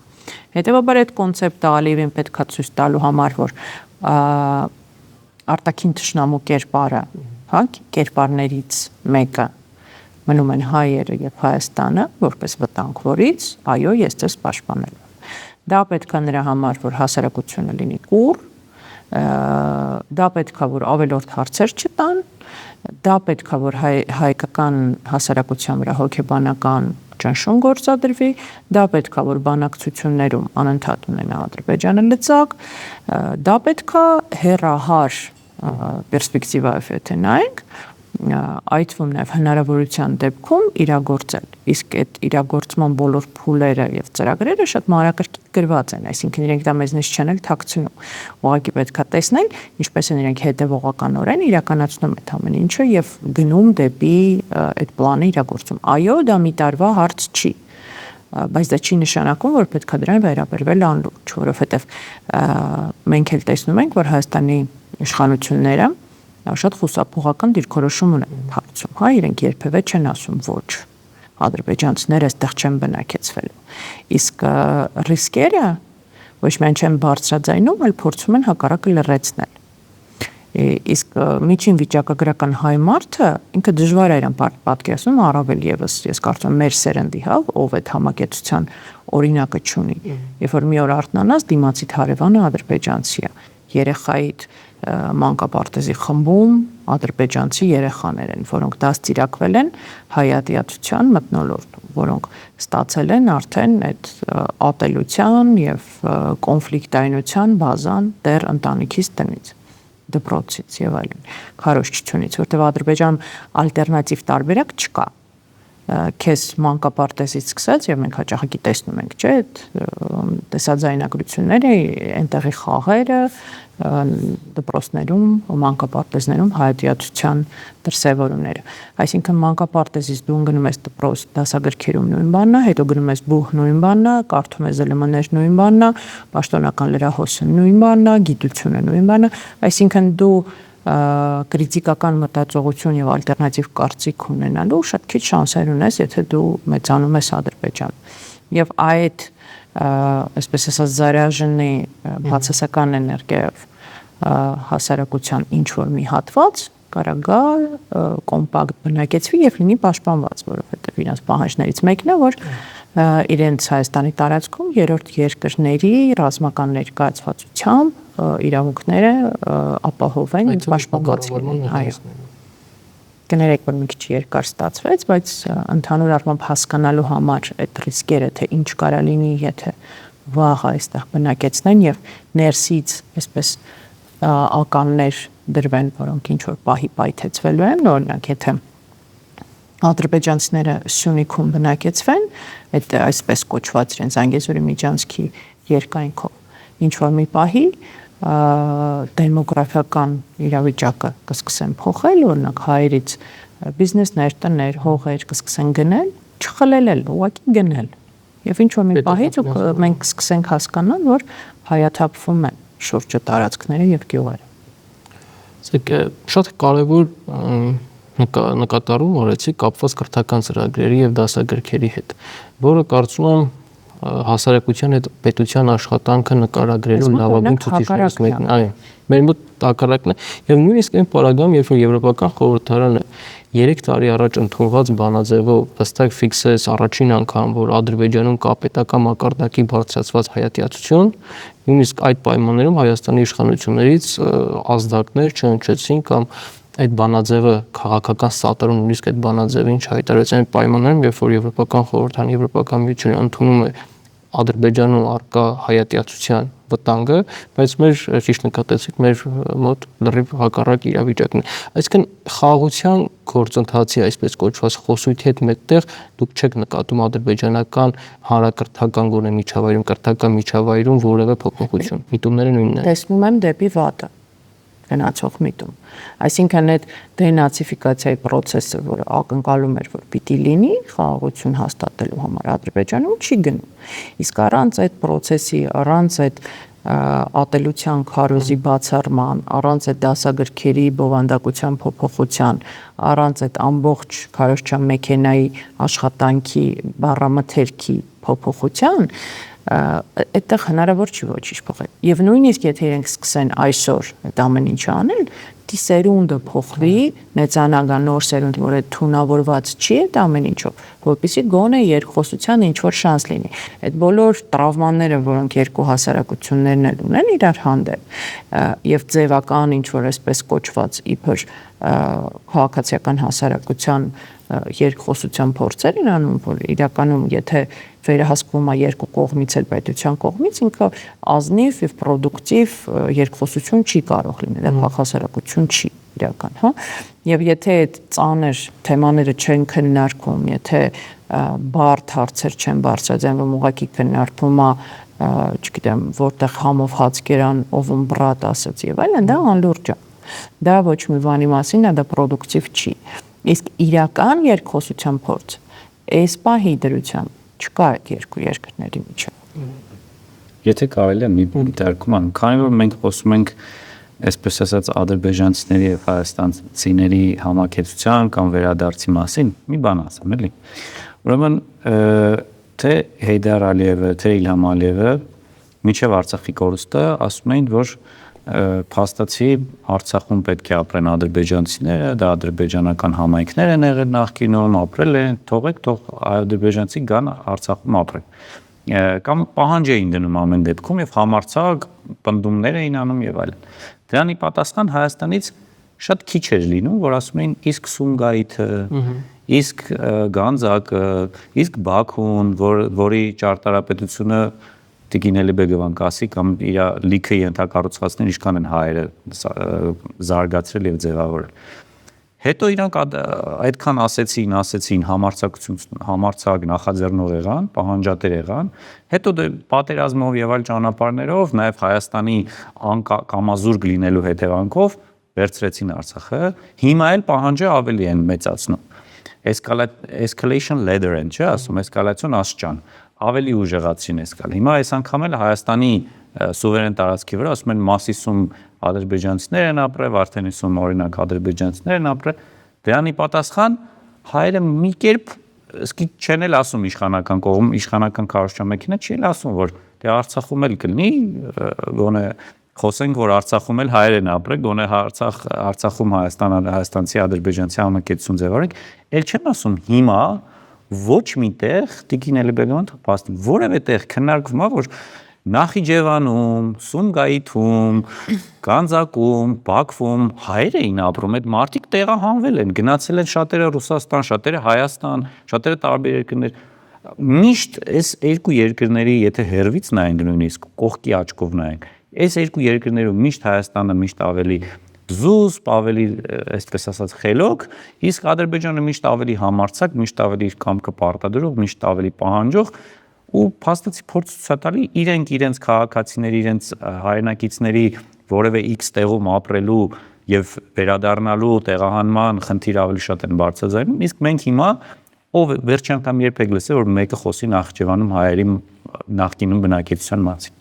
Հետևաբար այդ կոնցեպտը Ալիևին պետքա ցույց տալու համար, որ արտաքին թշնամու կերպարը, հա, կերպարներից մեկը մնում են հայերը եւ Հայաստանը, որպես վտանգ, որից այո, ես ձեզ պաշտպանել եմ։ Դա պետքա նրա համար, որ հասարակությունը լինի կուռ, դա պետքա որ ավելորդ հարցեր չտան, դա պետքա որ հայկական հասարակության վրա հոգեբանական ճնշում գործադրվի, դա պետք է որ բանակցություններում անընդհատ ունենա Ադրբեջանը լծակ, դա պետք է հեռահար պերսպեկտիվայով եթե նայենք, այդ թվում նաև հնարավորության դեպքում իրագործել։ Իսկ այդ իրագործման բոլոր փուլերը եւ ծրագրերը շատ մանրակրկիտ գրված են, այսինքն իրենք դա մեզնից չեն էլ թաքցնում։ Ուղղակի պետքա տեսնել, ինչպես են իրենք հետևողականորեն իրականացնում այդ ամեն ինչը եւ գնում դեպի այդ պլանը իրագործում։ Այո, դա մի տարվա հարց չի, բայց դա չի նշանակում, որ պետքա դրան վերաբերվել անլուրջ, որովհետեւ մենք էլ տեսնում ենք, որ Հայաստանի իշխանությունները շատ խուսափողական դիրքորոշում ունեն հարցում, հա, իրենք երբևէ չեն ասում ոչ, ադրբեջանցիները այստեղ չեն բնակեցվելու, իսկ ռիսկերը ոչ միայն չեն բարձրաձայնում, այլ փորձում են հակառակը լրացնել, իսկ միջին վիճակագրական հայ մարդը ինքը դժվար է իրան պատկերացնում, առավել եւս ես կարծում եմ մեր սերնդի, հա, ով այդ համակեցության օրինակը չունի, երբ որ մի օր արթնանաս դիմացի հարևանը ադրբեջանցի է, երեխայիդ մանկապարտեզի խմբում ադրբեջանցի երեխաներ են, որոնք դաստիարակվել են հայատյացության մթնոլորտում, որոնք ստացել են արդեն այդ ատելության եւ կոնֆլիկտայնության բազան դեռ ընտանիքից տնից, դպրոցից եւ այլն, քարոզչությունից, որտեղ Ադրբեջանում ալտերնատիվ տարբերակ չկա։ Քեզ մանկապարտեզից սկսած եւ մենք հաճախակի տեսնում ենք, չէ՞, այդ տեսաձայնագրությունները, այնտեղի խաղերը, դպրոցներում, մանկապարտեզներում հայատյացության դրսևորումները։ Այսինքն մանկապարտեզից դու գնում ես դպրոց, դասագրքերում նույն բանն է, հետո գնում ես բուհ նույն բանն է, կարդում ես ԶԼՄ-ներ նույն բանն է, պաշտոնական լրահոսը նույն բանն է, գիտությունը նույն բանն է, այսինքն դու կրիտիկական մտածողություն եւ ալտերնատիվ կարծիք ունենալու շատ քիչ շանսեր ունես, եթե դու մեծանում ես Ադրբեջան։ Եվ այդ այսպես ասած զարյաժնի բացասական էներգիայով հասարակության ինչ որ մի հատված կարա գա կոմպակտ բնակեցվի եւ լինի պաշտպանված, որովհետեւ իրենց պահանջներից մեկն է, որ իրենց Հայաստանի տարածքում երրորդ երկրների ռազմական ներկայացվածությամբ իրավունքները ապահովեն եւ պաշտպանված լինեն։ Այո։ Կներեք, որ մի քիչ երկար ստացվեց, բայց ընդհանուր առմամբ հասկանալու համար այդ ռիսկերը, թե ինչ կարա լինի, եթե վաղ այստեղ բնակեցնեն եւ ներսից այսպես ականներ դրվեն, որոնք ինչ որ պահի պայթեցվելու են, օրինակ, եթե ադրբեջանցիները Սյունիքում բնակեցվեն, այդ այսպես կոչված իրենց Զանգեզուրի միջանցքի երկայնքով ինչ որ մի պահի դեմոգրաֆիական իրավիճակը կսկսեն փոխել, օրինակ հայերից բիզնեսներ, տներ, հողեր կսկսեն գնել, չխլելել, ուղղակի գնել։ Եվ ինչ որ մի պահից մենք սկսենք հասկանալ, որ հայաթափվում են շուրջը տարածքները եւ գյուղերը։ Իսկ շատ կարևոր նկատառում արեցի կապված կրթական ծրագրերի եւ դասագրքերի հետ, որը կարծում եմ հասարակության հետ պետության աշխատանքը նկարագրելու լավագույն ցուցիչներից մեկն է։ Այո, մեր մոտ տակառակն է եւ նույնիսկ այն պարագայում, երբ որ Եվրոպական խորհրդարանը 3 տարի առաջ ընդունված բանաձևով հստակ ֆիքսեց առաջին անգամ, որ Ադրբեջանում կա պետական մակարդակի բարձրացված հայատյացություն, նույնիսկ այդ պայմաններում Հայաստանի իշխանություններից ազդակներ չհնչեցին կամ այդ բանաձևը քաղաքական սատարում նույնիսկ այդ բանաձևին չհայտարարեց այն պայմաններում, երբ որ Եվրոպական խորհրդարանը Եվրոպական միությունը ընդունում է Ադրբեջանում արկա հայատյացության վտանգը, բայց մեր ճիշտ նկատեցիք մեր մոտ լրիվ հակառակ իրավիճակն է։ Այսինքն խաղաղության գործընթացի այսպես կոչված խոսույթի հետ մեկտեղ դուք չեք նկատում ադրբեջանական հանրակրթական գոնե միջավայրում, կրթական միջավայրում որևէ փոփոխություն։ Միտումները նույնն են։ Տեսնում եմ դեպի վատը գնացող միտում։ Այսինքն այդ դենացիֆիկացիայի process-ը, որը ակնկալում էր, որ պիտի լինի խաղաղություն հաստատելու համար Ադրբեջանում, չի գնում։ Իսկ առանց այդ process-ի, առանց այդ ատելության քարոզի բացառման, առանց այդ դասագրքերի բովանդակության փոփոխության, առանց այդ ամբողջ քարոզչական մեքենայի աշխատանքի բառամթերքի փոփոխության, այդտեղ հնարավոր չի ոչինչ փոխել։ Եվ նույնիսկ եթե իրենք սկսեն այսօր այդ ամեն ինչը անել, սերունդը փոխվի, մեծանա նոր սերունդ, որ այդ թունավորված չի այդ ամեն ինչով, որպեսզի գոնե երկխոսության ինչ որ շանս լինի։ Այդ բոլոր տրավմաները, որոնք երկու հասարակություններն էլ ունեն իրար հանդեպ, եւ ձևական ինչ որ այսպես կոչված իբր քաղաքացիական հասարակության երկխոսության փորձեր են անում, որ իրականում եթե վերահսկվում է երկու կողմից էլ պետության կողմից, ինքը ազնիվ եւ պրոդուկտիվ երկխոսություն չի կարող լինել, դա հասարակություն չի իրական, հա։ Եվ եթե այդ ծանր թեմաները չեն քննարկվում, եթե բարդ հարցեր չեն բարձրաձայնվում, ուղղակի քննարկվում է, չգիտեմ, որտեղ համով հաց կերան, ով ըմբռատ ասաց եւ այլն, դա անլուրջ է։ Դա ոչ մի բանի մասին է, դա պրոդուկտիվ չի։ Իսկ իրական երկխոսության փորձ այս պահի դրությամբ չկա այդ երկու երկրների միջև։ Եթե կարելի է մի դերքում ան, քանի որ մենք խոսում ենք այսպես ասած ադրբեջանցիների եւ հայաստանցիների համակեցության կամ վերադարձի մասին, մի բան ասեմ, էլի։ Ուրեմն թե Հեյդար Ալիևը, թե Իլհամ Ալիևը մինչև Արցախի կորուստը ասում էին, որ փաստացի Արցախում պետք է ապրեն ադրբեջանցիները, դա ադրբեջանական համայնքներ են եղել նախկինում, ապրել են, թող ադրբեջանցի գան Արցախում ապրեն։ Կամ պահանջ էին դնում ամեն դեպքում եւ համարցակ պնդումներ էին անում եւ այլն։ Դրանի պատասխան Հայաստանից շատ քիչ էր լինում, որ ասում էին իսկ Սումգայիթը, իսկ Գանձակը, իսկ Բաքուն, որի ճարտարապետությունը Տիկին Էլիբեգովան կասի կամ իր լիքը ենթակառուցվածքներ ինչքան են հայերը զարգացրել եւ ձևավորել։ Հետո իրանք այդքան ասեցին համարցակ նախաձեռնող եղան, պահանջատեր եղան, հետո պատերազմով եւ այլ ճանապարհներով, նաեւ Հայաստանի կամազուրկ լինելու հետևանքով վերցրեցին Արցախը, հիմա էլ պահանջը ավելի են մեծացնում։ Escalation ladder են, չէ՞, ասում, էսկալացիոն աստիճան, ավելի ուժեղացին էսկալ։ Հիմա այս անգամ էլ Հայաստանի սուվերեն տարածքի վրա ասում են Մասիսում ադրբեջանցիներ են ապրել, Վարդենիսում օրինակ ադրբեջանցիներ են ապրել, դրանի պատասխան հայերը մի կերպ սկի չեն էլ ասում իշխանական կողմ, իշխանական քարոզչամեքենա չի էլ ասում, որ դե Արցախում էլ կլինի, գոնե խոսենք, որ Արցախում էլ հայեր են ապրել, գոնե Արցախում հայաստանցի ադրբեջանցի համակեցություն ձևավորենք, էլ չեն ասում հիմա ոչ միտեղ Տիկին Էլիբեգովան փաստի որևէ տեղ քննարկվում է, որ Նախիջևանում, Սումգայիթում, Գանձակում, Բաքվում հայեր էին ապրում, այդ մարդիկ տեղահանվել են, գնացել են շատերը Ռուսաստան, շատերը Հայաստան, շատերը տարբեր երկրներ։ Միշտ այս երկու երկրների, եթե հերվից նայենք նույնիսկ կողքի աչքով նայենք, այս երկու երկրներում միշտ Հայաստանը միշտ ավելի զուսպ, ավելի, այսպես ասած, խելոք, իսկ Ադրբեջանը միշտ ավելի համարձակ, միշտ ավելի իր կամքը պարտադրող, միշտ ավելի պահանջող ու փաստացի փորձ ցույց տալի իրենց քաղաքացիների, իրենց հայրենակիցների որևէ X տեղում ապրելու եւ վերադառնալու տեղահանման խնդիր ավելի շատ են բարձրաձայնում, իսկ մենք հիմա ով վերջին անգամ երբեք լսել որ մեկը խոսի Նախիջևանում հայերի նախկինում բնակեցության մասին։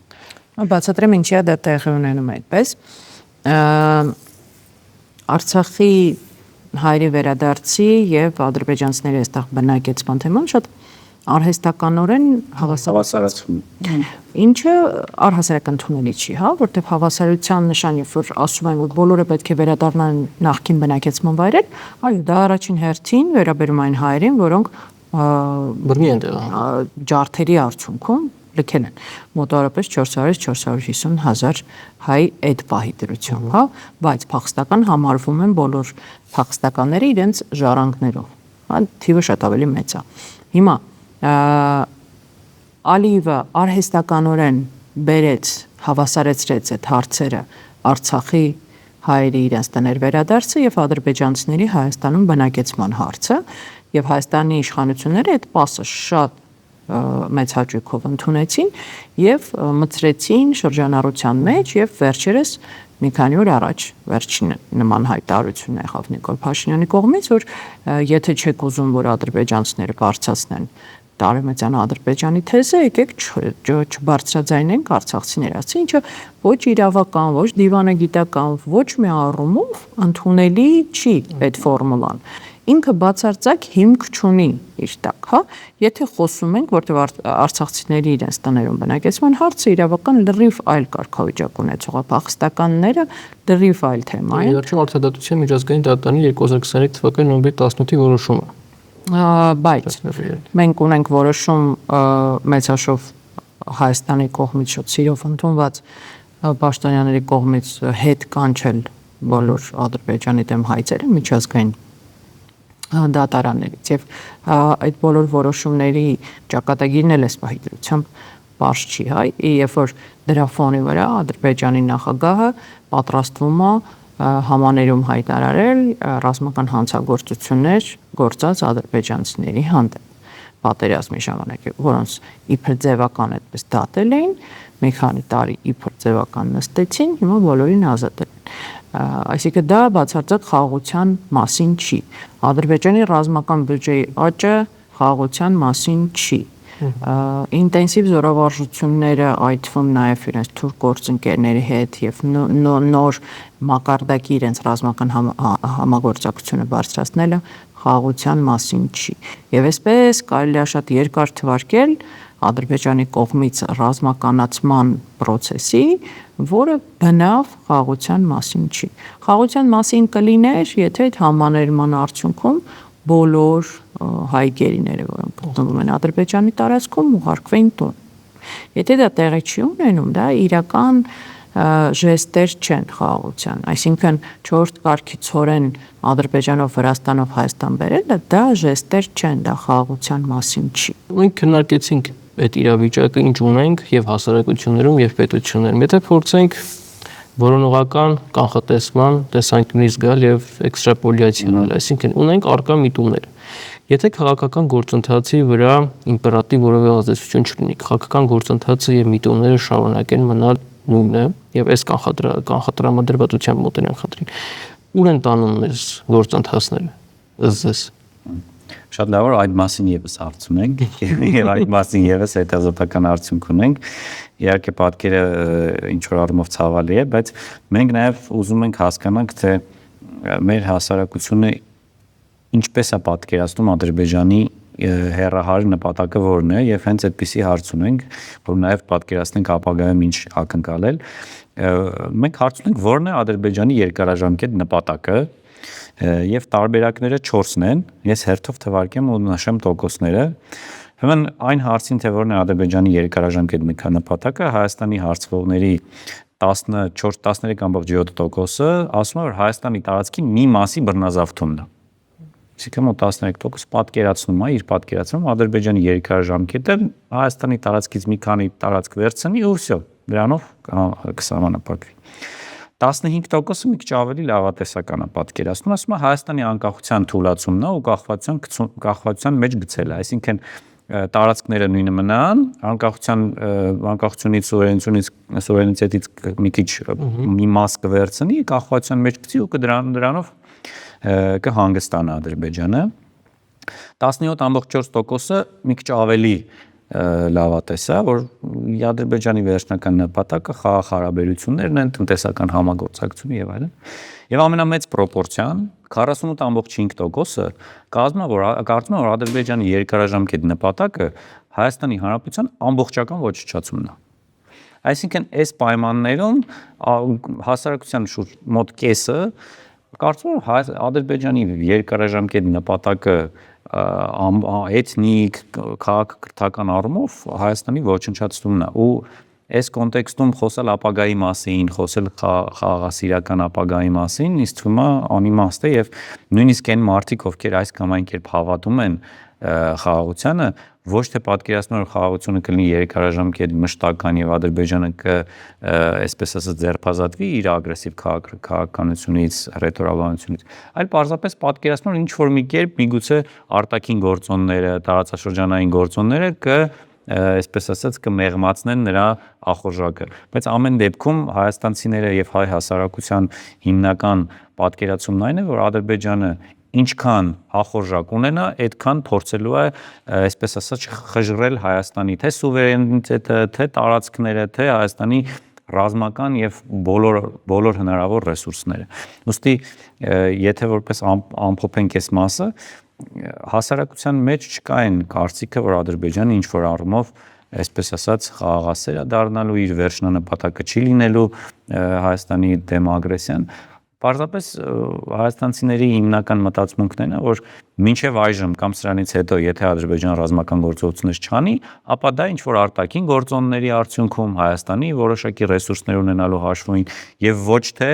Բացատրեմ ինչի է դա տեղի ունենում այդպես։ Արցախի հայերի վերադարձի եւ ադրբեջանցիների այստեղ բնակեցման թեման շատ արհեստականորեն հավասարացվում։ Ինչը առհասարական թունելի չի, հա, որտեղ հավասարության նշանի, որ ասում են, որ բոլորը պետք է վերադառնան նախկին բնակեցման վայրեր, այո, դա առաջին հերթին վերաբերում այն հայերին, որոնք բռնի են տեղահանվել ջարդերի արդյունքում լքել են մոտավորապես 400-450 հազար հայ այդ պահի դրությամբ, հա, բայց փախստական համարվում են բոլոր փախստականները իրենց ժառանգներով, հա, թիվը շատ ավելի մեծ է։ Հիմա Ալիևը արհեստականորեն բերեց, հավասարեցրեց այդ հարցերը Արցախի հայերի իրենց տներ վերադարձը եւ ադրբեջանցիների Հայաստանում բնակեցման հարցը եւ Հայաստանի իշխանությունները այդ պասը շատ մեծ հաճույքով ընդունեցին եւ մտցրեցին շրջանառության մեջ եւ վերջերս մի քանի օր առաջ վերջին նման հայտարարություն եղավ Նիկոլ Փաշինյանի կողմից, որ եթե չեք ուզում, որ ադրբեջանցիները բարձրացնեն Տարեմեծյան Ադրբեջանի թեզը, եկեք չբարձրաձայնենք արցախցիներ, ասի, ինչը ոչ իրավական, ոչ դիվանագիտական, ոչ մի առումով ընդունելի չի այդ ֆորմուլան։ ինքը բացարձակ հիմք չունի իր տակ, հա։ Եթե խոսում ենք, որտեղ արցախցիների իրենց տներում բնակեցման հարցը իրավական լրիվ այլ կարգավիճակ ունեցող է, փախստականները լրիվ այլ թեմա է։ Վերջին արդարադատության միջազգային դատարանի 2023 թվականի նոյեմբերի 18-ի որոշումը։ Բայց մենք ունենք որոշում մեծաշով Հայաստանի կողմից շուտ սիրով ընդունված պաշտոնյաների կողմից հետ կանչել բոլոր Ադրբեջանի դեմ հայցերը միջազգային դատարաններից եւ այդ բոլոր որոշումների ճակատագիրն էլ էս պահիդրությամբ բարձ չի, հայ, երբ որ դրա ֆոնի վրա Ադրբեջանի նախագահը պատրաստվում է համաներում հայտարարել ռազմական հանցագործություններ գործած ադրբեջանցիների հանդեպ պատերազմի ժամանակ, որոնց իբր ձևական այդպես դատել էին, մի քանի տարի իբր ձևական նստեցին, հիմա բոլորին ազատել են։ Այսինքն դա բացարձակ խաղաղության մասին չի։ Ադրբեջանի ռազմական բյուջեի աճը խաղաղության մասին չի։ Ինտենսիվ զորավարժությունները, այդ թվում նաև իրենց թուրք գործընկերների հետ եւ նոր մակարդակի իրենց ռազմական համագործակցությունը բարձրացնելը խաղաղության մասին չի։ Եվ այսպես կարելի է շատ երկար թվարկել Ադրբեջանի կողմից ռազմականացման process-ի, որը բնավ խաղաղության մասին չի։ Խաղաղության մասին կլիներ, եթե այդ համաներման արդյունքում բոլոր հայ գերիները, որոնք գտնվում են Ադրբեջանի տարածքում, ուղարկվեն տուն։ Եթե դա տեղի չի ունենում, դա իրական ժեստեր չեն խաղաղության, այսինքն 4 կարգի ցորեն Ադրբեջանով, Վրաստանով Հայաստան բերելը դա ժեստեր չեն, դա խաղաղության մասին չի։ Մենք քննարկեցինք այդ իրավիճակը ինչ ունենք եւ հասարակություններում եւ պետություններում։ Եթե փորձենք որոնողական կանխատեսման տեսանկյունից գալ եւ էքստրապոլյացիա անել, այսինքն ունենք արկա միտումներ։ Եթե քաղաքական գործընթացի վրա իմպերատիվ որևէ ազդեցություն չունի, քաղաքական գործընթացը եւ միտումները շարունակեն մնալ նույնը եւ այս կանխատրամադրվածության մոտենան խնդրին։ Ուր են տանում այս գործընթացները ըստ Շատ լավ որ այդ մասին եւս հարց ունենք եւ այդ մասին եւս հետազոտական արդյունք ունենք։ Իհարկե պատկերը ինչ որ առումով ցավալի է, բայց մենք նաեւ ուզում ենք հասկանանք, թե մեր հասարակությունը ինչպես է պատկերացնում Ադրբեջանի հերահար նպատակը որն է եւ հենց այդպիսի հարց ունենք, որ նաեւ պատկերացնենք ապագայում ինչ ակնկալել։ Մենք հարց ունենք որն է Ադրբեջանի երկարաժամկետ նպատակը եւ տարբերակները 4-ն են։ Ես հերթով թվարկեմ ու նշեմ տոկոսները։ Ուրեմն այն հարցին, թե որն է Ադրբեջանի երկարաժամկետ նպատակը, Հայաստանի հարցվողների 13.7%-ը ասում է, որ Հայաստանի տարածքի մի մասի բռնազավթումն է։ Այսինքն մոտ 13% պատկերացնում է, իր պատկերացնում Ադրբեջանի երկարաժամկետը Հայաստանի տարածքից մի քանի տարածք վերցնի ու վсё, դրանով կսահմանափակվի։ 15%-ը մի քիչ ավելի լավատեսական է պատկերացնում, ասում է Հայաստանի անկախության թուլացումն է ու կախվածության մեջ գցելը, այսինքն տարածքները նույնը մնան, անկախությունից սուվերենիտետից մի քիչ մի մաս կվերցնի, կախվածության մեջ գցի ու դրանով կհանգստանա Ադրբեջանը։ 17.4%-ը մի քիչ ավելի լավատես է, որ Ադրբեջանի վերջնական նպատակը խաղաղ հարաբերություններն են, տնտեսական համագործակցությունը եւ այլն։ Եվ ամենամեծ պրոպորցիան 48.5%-ը կարծում է, որ Ադրբեջանի երկարաժամկետ նպատակը Հայաստանի Հանրապետության ամբողջական ոչնչացումն է։ Այսինքն այս պայմաններում հասարակության շուրջ մոտ կեսը կարծում եմ Ադրբեջանի երկարաժամկետ նպատակը էթնիկ, քաղաքակրթական առումով Հայաստանի ոչնչացումն է ու այս կոնտեքստում խոսել ապագայի մասին, խոսել խաղաղասիրական ապագայի մասին, ինձ թվում է անիմաստ է եւ նույնիսկ այն մարդիկ, ովքեր այս կամ այն կերպ հավատում են խաղաղությանը, ոչ թե պատկերացնում են, որ խաղաղությունը կլինի երկարաժամկետ մշտական եւ Ադրբեջանը այսպես ասած ձերբազատվի իր ագրեսիվ քաղաքականությունից, ռետորաբանությունից, այլ պարզապես պատկերացնում են ինչ որ մի կերպ միգուցե արտաքին գործոնները, տարածաշրջանային գործոնները այսպես ասած կմեղմացնեն նրա ախորժակը, բայց ամեն դեպքում հայաստանցիները եւ հայ հասարակության հիմնական պատկերացումն այն է, որ Ադրբեջանը ինչքան ախորժակ ունենա, այդքան փորձելու է, այսպես ասած, խժռել Հայաստանի թե սուվերենիտետը, թե տարածքները, թե Հայաստանի ռազմական եւ բոլոր հնարավոր ռեսուրսները։ Ոստի եթե որպես ամփոփենք այս մասը, հասարակության մեջ չկա այն կարծիքը, որ Ադրբեջանը ինչ որ առումով այսպես ասած խաղաղասեր է դառնալու, իր վերջնանպատակը չի լինելու Հայաստանի դեմ ագրեսիան։ Պարզապես հայաստանցիների հիմնական մտածմունքն է, որ մինչև այժմ կամ սրանից հետո, եթե Ադրբեջանը ռազմական գործողություններ չանի, ապա դա ինչ որ արտաքին գործոնների արդյունքում Հայաստանի որոշակի ռեսուրսներ ունենալու հաշվին եւ ոչ թե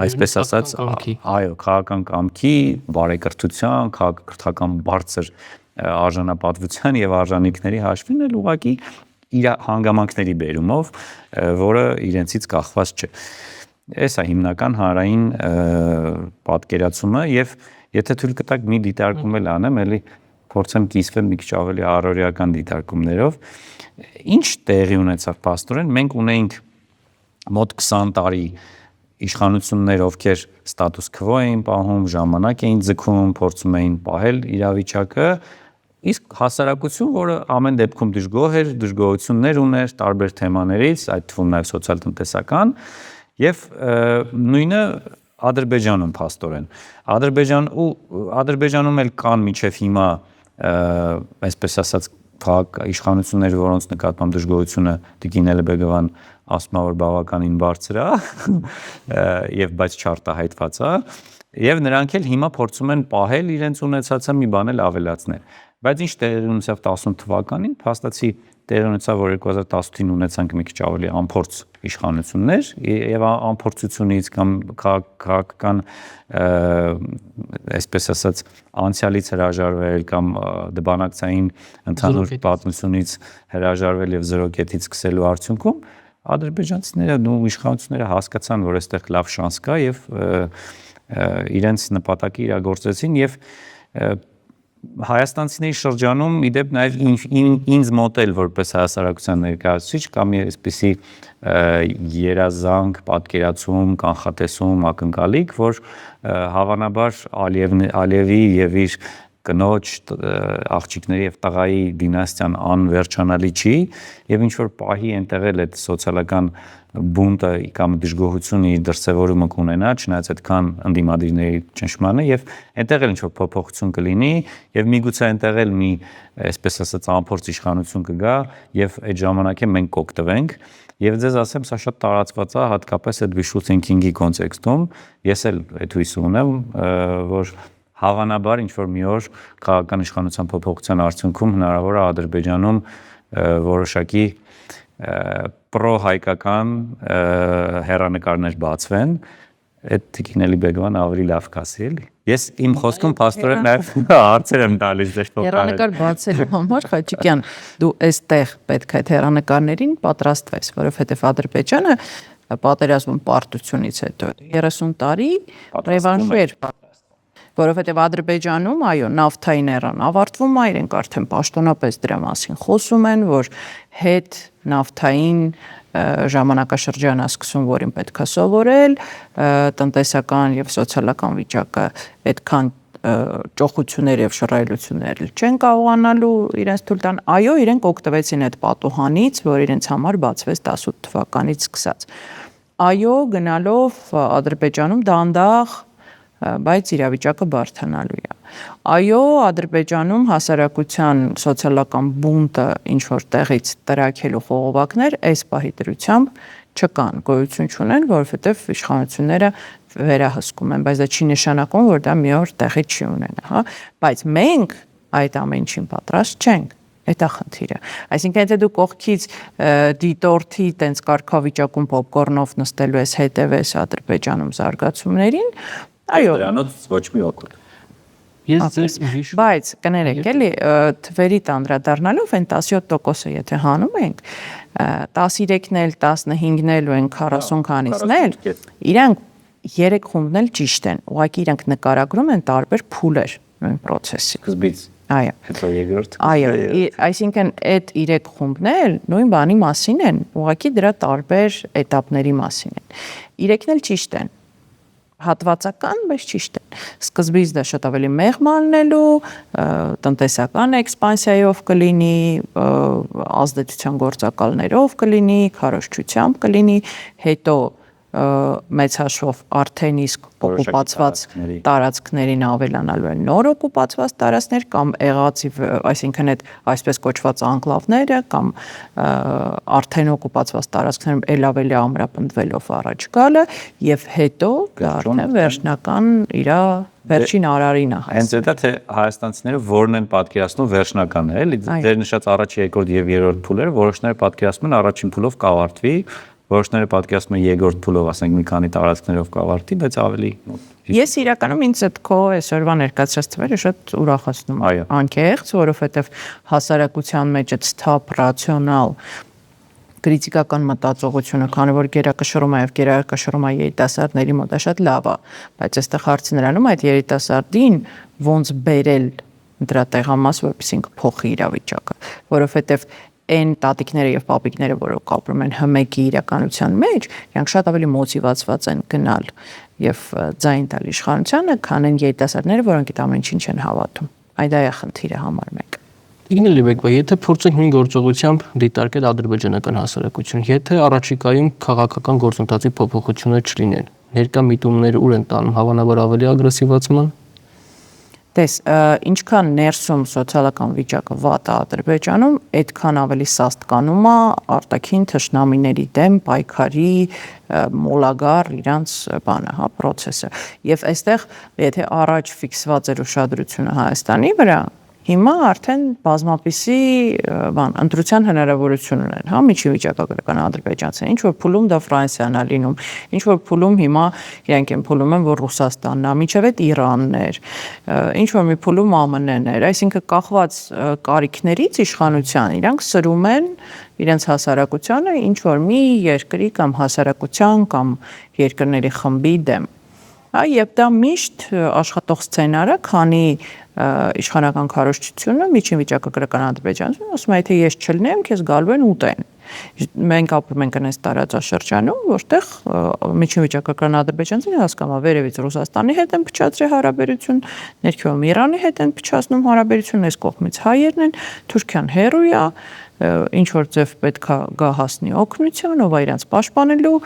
այսպես ասած, այո, քաղաքական կամքի, բարեկրթության, քաղաքակրթական բարձր արժանապատվության եւ արժանինքների հաշվին էլ ուղղակի իր հանգամանքների բերումով, որը իրենցից կախված չէ։ Այս է հիմնական հանրային պատկերացումը եւ եթե թույլ կտակ մի դիտարկում էլ անեմ, էլի փորձեմ կիսվել մի քիչ ավելի առօրեական դիտարկումներով, ինչ տեղի ունեցավ փաստորեն, մենք ունեինք մոտ 20 տարի իշխանություններ, ովքեր ստատուս քվո էին պահում, ժամանակ էին ձգում, փորձում էին պահել իրավիճակը, իսկ հասարակություն, որը ամեն դեպքում դժգոհ էր, դժգոհություններ ուներ տարբեր թեմաներից, այդ թվում նաեւ սոցիալ-տնտեսական, եւ նույնը Ադրբեջանում փաստորեն։ Ադրբեջանում էլ կան միջև հիմա այսպես ասած իշխանություններ, որոնց նկատմամբ դժգոհությունը Տիկին Էլբեգովան ասում է, որ բավականին բարձր է, եւ բայց չարտահայտված է, եւ նրանք էլ հիմա փորձում են պահել իրենց ունեցածը մի բան էլ ավելացնել։ Բայց ինչ տեղի ունեցավ 18 թվականին, փաստացի տեղի ունեցավ, որ 2018-ին ունեցանք մի քիչ ավելի անփորձ իշխանություններ եւ անփորձությունից կամ քաղաքական այսպես ասած անցյալից հրաժարվել կամ դբանակցային ընդհանուր պատմությունից հրաժարվել եւ զրո կետից սկսելու արդյունքում ադրբեջանցիները ու իշխանությունները հասկացան, որ այստեղ լավ շանս կա եւ իրենց նպատակը իրագործեցին եւ հայաստանցիների շրջանում իդեպ նաև ինձ մոտ էլ որպես հասարակության ներկայացուցիչ կամ այսպիսի երազանք, պատկերացում, կանխատեսում, ակնկալիք, որ հավանաբար Ալիևի եւ իր կնոջ աղջիկների եւ տղայի դինաստիան անվերջանալի չի եւ ինչ որ պահի այնտեղ էլ այդ սոցիալական բունտը կամ դժգոհությունը իր դրսևորումը կունենա, չնայած այդքան ընդդիմադիրների ճնշմանը եւ այնտեղ էլ ինչ որ փոփոխություն կլինի եւ միգուցե այնտեղ էլ մի այսպես ասած անփորձ իշխանություն կգա եւ այդ ժամանակ에 մենք կօգտվենք եւ ձեզ ասեմ, սա շատ տարածված է հատկապես այդ visual thinking-ի կոնտեքստում, ես էլ այդ հույս ունեմ, որ հավանաբար ինչ որ մի օր քաղաքական իշխանության փոփոխության արդյունքում հնարավոր է Ադրբեջանում որոշակի պրո-հայկական հեռանկարներ բացվեն, այդ Տիկին Էլբեգովան ավելի լավ կասի էլի։ Ես իմ խոսքում փաստորեն նաև հարցեր եմ տալիս դες փոխարեն։ Հեռանկար բացելու համար Խաչիկյան, դու այստեղ պետք է այդ հեռանկարներին պատրաստվես, որովհետև Ադրբեջանը պատերազմում պարտությունից հետո 30 տարի ռևանշեր որովհետև Ադրբեջանում, այո, նավթային էրան ավարտվում է, իրենք արդեն պաշտոնապես դրա մասին խոսում են, որ հետ նավթային ժամանակաշրջան է սկսում, որին պետք է սովորել, տնտեսական եւ սոցիալական վիճակը այդքան ճոխություններ եւ շռայլություններ չեն կարողանալու իրենց թույլ տան։ Այո, իրենք օգտվեցին այդ պատուհանից, որ իրենց համար բացվեց 18 թվականից սկսած։ Այո, գնալով Ադրբեջանում դանդաղ բայց իրավիճակը բարդանալու է։ Այո, Ադրբեջանում հասարակության սոցիալական բունտը ինչ որ տեղից տրաքելու խողովակներ այս պահի դրությամբ չկան, գոյություն չունեն, որովհետև իշխանությունները վերահսկում են, բայց դա չի նշանակում, որ դա մի օր տեղի չի ունենա, հա, բայց մենք այդ ամեն ինչին պատրաստ չենք։ Այդ է խնդիրը։ Այսինքն եթե դու կողքից դիտորդի տենց կարգավիճակում պոպկորնով նստելու ես հետևես Ադրբեջանում զարգացումներին, այո, դրանից ոչ մի օգուտ։ Ես ձեզ հիշում բայց կներեք էլի թվերիդ անդրադառնալով այն 17%-ը եթե հանում ենք 13-ն էլ 15-ն էլ ու այն 40 քանիսն էլ իրանք 3 խումբն էլ ճիշտ են ուղղակի իրանք նկարագրում են տարբեր փուլեր նույն process-ի Սկզբից այո հետո երկրորդ այո այսինքն այդ 3 խումբն էլ նույն բանի մասին են ուղղակի դրա տարբեր էտապների մասին են 3-ն էլ ճիշտ են հատվածական, բայց ճիշտ է։ Սկզբից դա շատ ավելի մեղմ անելու, տնտեսական էքսպանսիայով կլինի, ազդեցության գործակալներով կլինի, քարոզչությամբ կլինի, հետո մեծ հաշվով արդեն իսկ օկուպացված տարածքներին ավելանալու են նոր օկուպացված տարածքներ կամ եղածի, այսինքն այդ այսպես կոչված անկլավները կամ արդեն օկուպացված տարածքներում ել ավելի ամրապնդվելով առաջ գալը եւ հետո արդեն վերջնական իր վերջին արարին է հենց դա թե հայաստանցիները որն են պատկերացնում վերջնականն է, էլի դեր նշած առաջ, երկրորդ եւ երրորդ փուլերը, որոշները պատկերացնում են առաջին փուլով կավարտվի, որոշները պատկերացնում են երկրորդ փուլով, ասենք մի քանի տարածքներով կավարտի, բայց ավելի Ես իրականում ինձ այդ քո այսօրվա ներկայացրած թվերը շատ ուրախացնում են, անկեղծ, որովհետեւ հասարակության մեջ այդ սթափ ռացիոնալ քրիտիկական մտածողությունը, քանի որ գերակշռումը եւ գերակշռումը երիտասարդների մոտ է շատ լավ է, բայց այստեղ հարցը նրանում այդ երիտասարդին ոնց բերել դրա տեղամաս, որպեսզի փոխի իրավիճակը, որովհետեւ այն տատիկները եւ պապիկները, որոնք ապրում են հմեկի իրականության մեջ, իրանք շատ ավելի մոտիվացված են գնալ եւ ձայն տալ իշխանությանը, քան այն երիտասարդները, որոնք այդ ամեն ինչին չեն հավատում։ Այդ է խնդիրը համար 1։ Իգնի Լիբեկվա, եթե փորձենք նույն գործողությամբ դիտարկել ադրբեջանական հասարակությունը, եթե առաջիկայում քաղաքական գործընթացի փոփոխություններ չլինեն, ներկա միտումները ուր են տանում, հավանաբար ավելի ագրեսիվացման։ Տես, ինչքան ներսում սոցիալական վիճակը վատ է Ադրբեջանում, այդքան ավելի սաստկանում է արտաքին թշնամիների դեմ պայքարի մոլագար իրանց բանը, հա, process-ը։ Եվ այստեղ, եթե առաջ ֆիքսված էր ուշադրությունը Հայաստանի վրա, հիմա արդեն բազմապիսի ընտրության հնարավորություն ունեն, հա, միջին վիճակագրական ադրբեջանցիները, ինչ որ փուլում դա Ֆրանսիան է լինում, ինչ որ փուլում հիմա իրանք են փուլում են, որ Ռուսաստանն է, միջև այդ Իրանն էր, ինչ որ մի փուլում ԱՄՆ-ն էր, այսինքն կախված կարիքներից իշխանության իրանք սրում են իրենց հասարակությանը ինչ որ մի երկրի կամ հասարակության կամ երկրների խմբի դեմ։ Հա, եւ դա միշտ աշխատող սցենար է, քանի իշխանական քարոզչությունը միջին վիճակագրական ադրբեջանցիներն ասում է, եթե ես չլնեմ, քեզ գալու են ուտեն։ Մենք ապրում ենք այս տարածաշրջանում, որտեղ միջին վիճակագրական ադրբեջանցիները հասկանում են վերևից Ռուսաստանի հետ են փչացրել հարաբերություն, ներքևում Իրանի հետ են փչացնում հարաբերություն, այս կողմից հայերն են, Թուրքիան հեռու է, ինչ որ ձև պետք է գա հասնի օգնություն, ով է իրենց պաշտպանելու,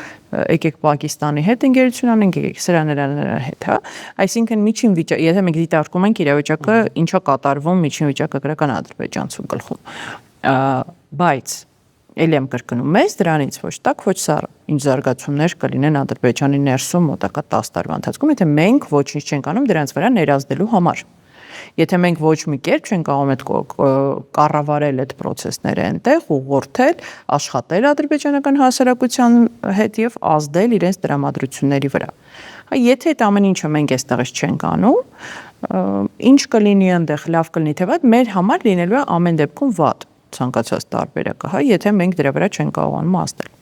եկեք Պակիստանի հետ ընկերություն անենք, եկեք սրանera հետ, հա։ Այսինքն միջին վիճակ, եթե մենք դիտարկում ենք իրավիճակը, ինչա կատարվում միջին վիճակագրական ադրբեջանցու գլխում։ Բայց ելի եմ կրկնում, մեզ դրանից ոչ տակ, ոչ սառը, ինչ զարգացումներ կլինեն Ադրբեջանի ներսում մոտակա 10 տարվա ընթացքում, եթե մենք ոչինչ չենք անում դրանց վրա ներազդելու համար։ Եթե մենք ոչ մի կերպ չենք կարող այդ կառավարել այդ process-ները այնտեղ, ուղղորդել, աշխատել ադրբեջանական հասարակության հետ եւ ազդել իրենց դրամատրությունների վրա։ Եթե այդ ամեն ինչը մենք այստեղից չենք անում, ինչ կլինի այնտեղ, լավ կլինի թե վատ, մեր համար լինելու է ամեն դեպքում վատ ցանկացած տարբերակը, հա, եթե մենք դրա վրա չենք կարողանում ազդել։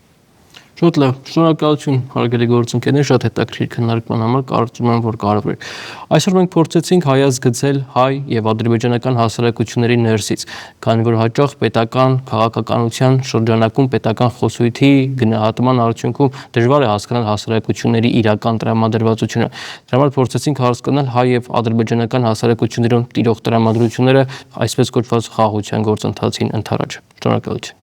Շատ լավ, շնորհակալություն հարգելի գործընկերներ, շատ հետաքրքիր քննարկման համար, կարծում եմ, որ կարևոր է։ Այսօր մենք փորձեցինք հայացգծել հայ եւ ադրբեջանական հասարակությունների ներսից, քանի որ հաճախ պետական քաղաքականության շրջանակում պետական խոսույթի գնահատման արդյունքում դժվար է հասկանալ հասարակությունների իրական տրամադրվածությունը։ Դրա համար փորձեցինք հասկանալ հայ եւ ադրբեջանական հասարակություններում տիրող տրամադրությունները այսպես կոչված խաղաղության գործընթացին ընդառաջ։ Շնորհակալություն։